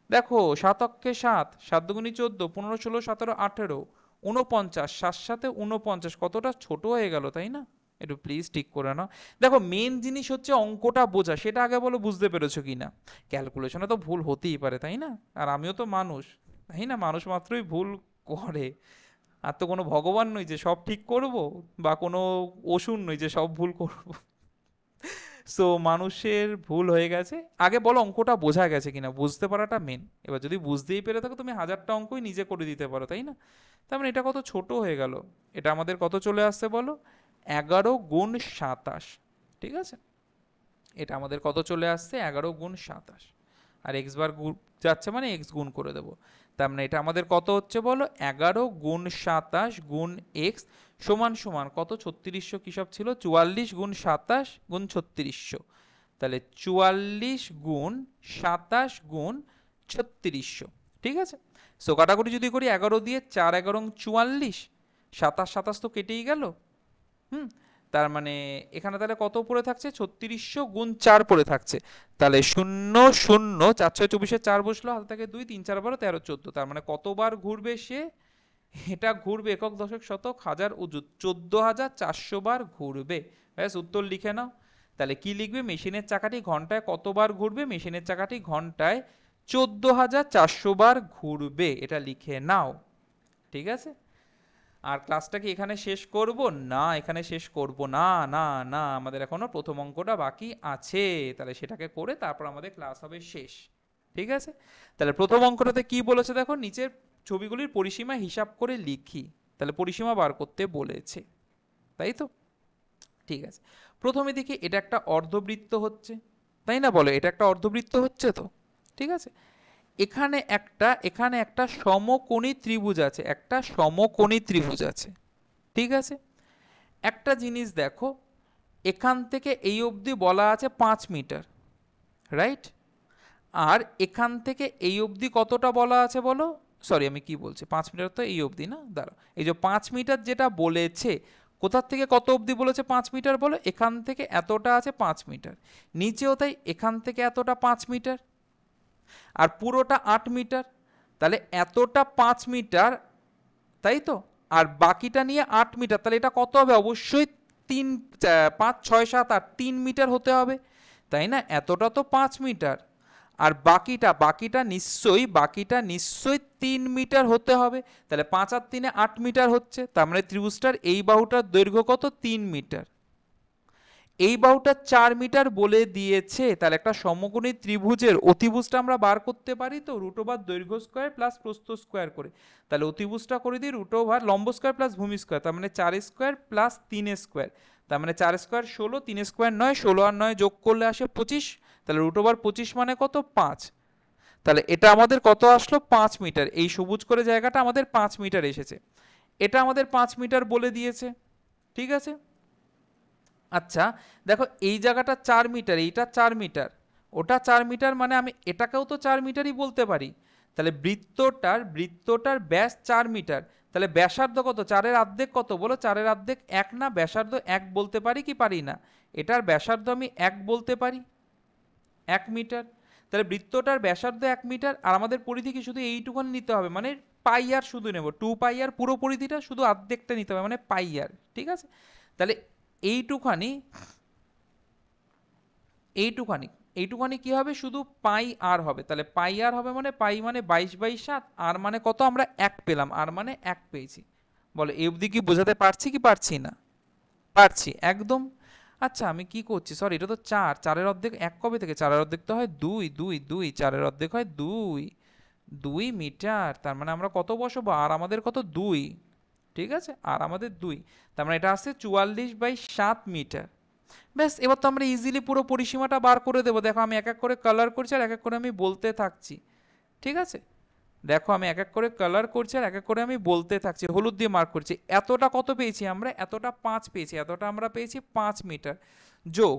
S1: দেখো, 7 অক্ষে 7, 7 দুগুণি 14, 15 16 17 18, 49, 7 সাথে 49, কতটা ছোট হয়ে গেল, তাই না। একটু প্লিজ ঠিক করে নাও। দেখো, মেন জিনিস হচ্ছে অঙ্কটা বোঝা, সেটা আগে বলো বুঝতে পেরেছো কিনা। ক্যালকুলেশনে তো ভুল হতেই পারে, তাই না, আর আমিও তো মানুষ, তাই না, মানুষ মাত্রই ভুল করে। আর তো কোনো ভগবান নই যে সব ঠিক করব, বা কোনো অসুর নই যে সব ভুল করব। সো মানুষের ভুল হয়ে গেছে, আগে বলো অঙ্কটা বোঝা গেছে কিনা, বুঝতে পারাটা মেন। এবার যদি বুঝতেই পেরে থাকো, তুমি 1000টা অঙ্কই নিজে করে দিতে পারো, তাই না। তার মানে এটা কত ছোট হয়ে গেল, এটা আমাদের কত চলে আসছে বলো, 11 গুণ 27। ঠিক আছে, এটা আমাদের কত চলে আসছে, 11 গুণ 27। আর এক্স বার যাচ্ছে মানে এক্স গুণ করে দেবো। তার মানে এটা আমাদের কত হচ্ছে বলো, 11 গুণ 27 গুণ এক্স সমান কত, 3600 কি সব ছিল, 44 গুণ 27 গুণ 3600। তাহলে 44 গুণ 27 গুণ 3600। ঠিক আছে, সো কাটাকুটি যদি করি, 11 দিয়ে 4 11 44, 27 27 তো কেটেই গেল। হুম, তার মানে এখানে তাহলে কত পড়ে থাকছে, 3600 গুণ 4 পড়ে থাকছে। তাহলে 0 0, 4 6 24, 4 বসলো, হাতে থাকে 2, 3 4 12 13 14, তার মানে কতবার ঘুরবে সে, এটা ঘুরবে একক দশক শতক হাজার অযুত, 14,400 বার ঘুরবে। ব্যাস, উত্তর লিখে নাও। তাহলে কি লিখবে, মেশিনের চাকাটি ঘন্টায় কতবার ঘুরবে, মেশিনের চাকাটি ঘন্টায় 14,400 বার ঘুরবে, এটা লিখে নাও। ঠিক আছে, আর ক্লাসটা কি এখানে শেষ করব, না এখানে শেষ করব না, না না, আমাদের এখনো প্রথম অঙ্কটা বাকি আছে, তাহলে সেটাকে করে তারপর আমাদের ক্লাস হবে শেষ। ঠিক আছে, তাহলে প্রথম অঙ্কটাতে কি বলেছে দেখো, নিচের ছবিগুলির পরিসীমা হিসাব করে লিখি। তাহলে পরিসীমা বার করতে বলেছে, তাই তো। ঠিক আছে, প্রথমে দেখি এটা একটা অর্ধবৃত্ত হচ্ছে, তাই না, বলো এটা একটা অর্ধবৃত্ত হচ্ছে তো। ঠিক আছে, এখানে একটা সমকোণী ত্রিভুজ আছে, একটা সমকোণী ত্রিভুজ আছে। ঠিক আছে, একটা জিনিস দেখো, এখান থেকে এই অবধি বলা আছে 5 মিটার, রাইট, আর এখান থেকে এই অবধি কতটা বলা আছে বলো, সরি আমি কি বলছি, 5 মিটার তো এই অবধি না, দাঁড়াও, এই যে 5 মিটার যেটা বলেছে, কোথার থেকে কত অবধি বলেছে 5 মিটার বলো, এখান থেকে এতটা আছে 5 মিটার, নিচেও তাই, এখান থেকে এতটা 5 মিটার, আর পুরোটা 8 মিটার, তাহলে এতটা 5 মিটার, তাই তো, আর বাকিটা নিয়ে 8 মিটার, তাহলে এটা কত হবে, অবশ্যই 3 5 6 7 8, 3 মিটার হতে হবে, তাই না, এতটা তো 5 মিটার, আর বাকিটা নিশ্চয়ই 3 মিটার হতে হবে। তাহলে 5 আর 3 8 মিটার হচ্ছে, তার মানে ত্রিভুজটার এই বাহুটার দৈর্ঘ্য কত, 3 মিটার, এই বাহুটা 4 মিটার বলে দিয়েছে। তাহলে একটা সমকোণী ত্রিভুজের অতিভুজটা আমরা বার করতে পারি তো, রুট ওভার দৈর্ঘ্য স্কোয়ার প্লাস প্রস্থ স্কোয়ার করে। তাহলে অতিভুজটা করে দিই রুট ওভার লম্ব স্কোয়ার প্লাস ভূমি স্কোয়ার, তার মানে 4 স্কোয়ার প্লাস 3 স্কোয়ার, তার মানে 4 স্কোয়ার 16, 3 স্কোয়ার 9, 16 আর 9 যোগ করলে আসে 25। তাহলে রুট ওভার 25 মানে কত, 5। তাহলে এটা আমাদের কত আসলো, 5 মিটার, এই সবুজ করে জায়গাটা আমাদের 5 মিটার এসেছে, এটা আমাদের 5 মিটার বলে দিয়েছে। ঠিক আছে, আচ্ছা, দেখো এই জায়গাটা 4 মিটার, এইটা 4 মিটার, ওটা 4 মিটার, মানে আমি এটাকেও তো 4 মিটারই বলতে পারি। তাহলে বৃত্তটার ব্যাস 4 মিটার। তাহলে ব্যাসার্ধ কত? 4 এর অর্ধেক কত বলো? 4 এর অর্ধেক 1 না? ব্যাসার্ধ 1 বলতে পারি কি পারি না? এটার ব্যাসার্ধ আমি 1 বলতে পারি, 1 মিটার। তাহলে বৃত্তটার ব্যাসার্ধ 1 মিটার, আর আমাদের পরিধি কি শুধু এইটুকুন নিতে হবে, মানে পাই আর শুধু নেব, 2 পাই আর, পুরো পরিধিটা শুধু অর্ধেকটা নিতে হবে মানে পাই আর, ঠিক আছে? তাহলে এইটুখানি এইটুখানি এইটুখানি কি হবে? শুধু পাই আর হবে। তাহলে পাই আর হবে মানে পাই মানে 22/7, আর মানে কত? আমরা 1 পেলাম, আর মানে 1 পেয়েছি। বলো এই অবধি কি বোঝাতে পারছি কি পারছি না? পারছি একদম। আচ্ছা আমি কি করছি, সরি, এটা তো 4, 4 এর অর্ধেক 1 কবে থেকে? 4 এর অর্ধেক তো হয় 2, 2, 2, 4 এর অর্ধেক হয় 2, 2 মিটার। তার মানে আমরা কত বসাবো? আর আমাদের কত? 2, ঠিক আছে, আর আমাদের 2। তার মানে এটা আসছে 44/7 মিটার। ব্যাস, এবার তো আমরা ইজিলি পুরো পরিসীমাটা বার করে দেবো। দেখো আমি এক এক করে কালার করছি আর এক এক করে আমি বলতে থাকছি, ঠিক আছে? দেখো আমি এক এক করে কালার করছি আর এক এক করে আমি বলতে থাকছি, হলুদ দিয়ে মার্ক করছি। এতটা কত পেয়েছি আমরা? এতটা 5 পেয়েছি, এতটা আমরা পেয়েছি 5 মিটার। যোগ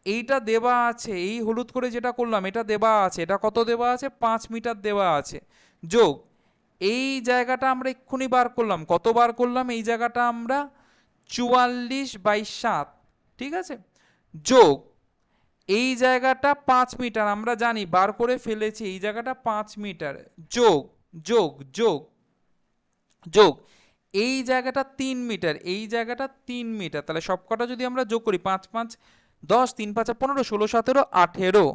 S1: এইটা দেওয়া আছে, এই হলুদ করে যেটা করলাম এটা দেওয়া আছে, এটা কত দেওয়া আছে? 5 মিটার দেওয়া আছে। যোগ এই জায়গাটা আমরা এক্ষুনি বার করলাম, কত বার করলাম এই জায়গাটা আমরা? 44/7, ঠিক আছে? যোগ এই জায়গাটা 5 মিটার, আমরা জানি বার করে ফেলেছি, এই জায়গাটা 5 মিটার। যোগ যোগ যোগ যোগ এই জায়গাটা 3 মিটার, এই জায়গাটা 3 মিটার। তাহলে সবকটা যদি আমরা যোগ করি, 5 5 10, 3 5 15, 16 17 18,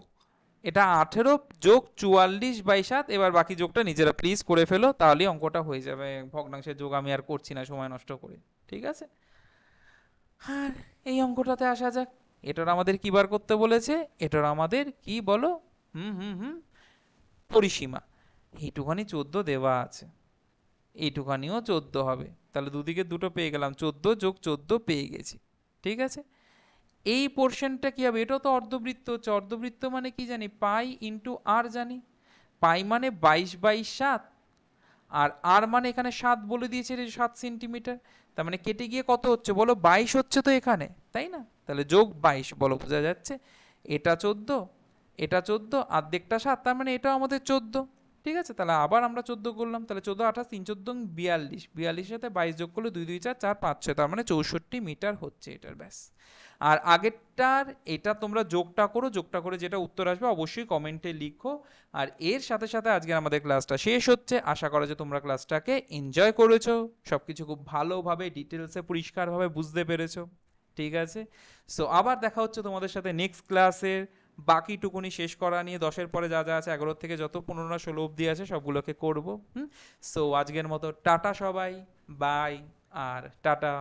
S1: এটা 18 যোগ 44/7। এবার বাকি যোগটা নিজেরা প্লিজ করে ফেলো, তাহলেই অঙ্কটা হয়ে যাবে। ভগ্নাংশের যোগ আমি আর করছি না সময় নষ্ট করে, ঠিক আছে? আর এই অঙ্কটাতে আসা যাক। এটার আমাদের কি বার করতে বলেছে? এটার আমাদের কি বলো? হুম হুম হুম পরিসীমা। এইটুখানি 14 দেওয়া আছে, এইটুখানিও 14 হবে। তাহলে দুদিকে দুটো পেয়ে গেলাম, 14 যোগ 14 পেয়ে গেছি, ঠিক আছে? এই পোর্শনটা কি হবে? এটাও তো অর্ধবৃত্ত হচ্ছে। অর্ধবৃত্ত মানে কি জানি? পাই ইন্টু আর জানি। পাই মানে 22/7, আর আর মানে এখানে 7 বলে দিয়েছে, 7 সেন্টিমিটার। তার মানে কেটে গিয়ে কত হচ্ছে বলো? 22 হচ্ছে তো এখানে, তাই না? তাহলে যোগ 22, বলো বোঝা যাচ্ছে? এটা 14, এটা 14, অর্ধেকটা 7, তার মানে এটাও আমাদের 14, ঠিক আছে? তাহলে আবার আমরা 14 করলাম, তাহলে 14 28 3 14 42, 42 সাথে 22 যোগ করলে 2 2 4 4 5 6, তার মানে 64 মিটার হচ্ছে এটার ব্যাস। আর আগেরটার এটা তোমরা যোগটা করো, যোগটা করে যেটা উত্তর আসবে অবশ্যই কমেন্টে লিখো। আর এর সাথে সাথে আজকে আমাদের ক্লাসটা শেষ হচ্ছে। আশা করা যে তোমরা ক্লাসটাকে এনজয় করেছো, সবকিছু খুব ভালোভাবে ডিটেলসে পরিষ্কারভাবে বুঝতে পেরেছো, ঠিক আছে? সো আবার দেখা হচ্ছে তোমাদের সাথে নেক্সট ক্লাসের বাকিটুকুনি শেষ করা নিয়ে। 10-এর পরে যা যা আছে, 11 থেকে যত 15 না 16 অবধি আছে সবগুলোকে করবো। সো আজকের মতো টাটা সবাই, বাই, আর টাটা।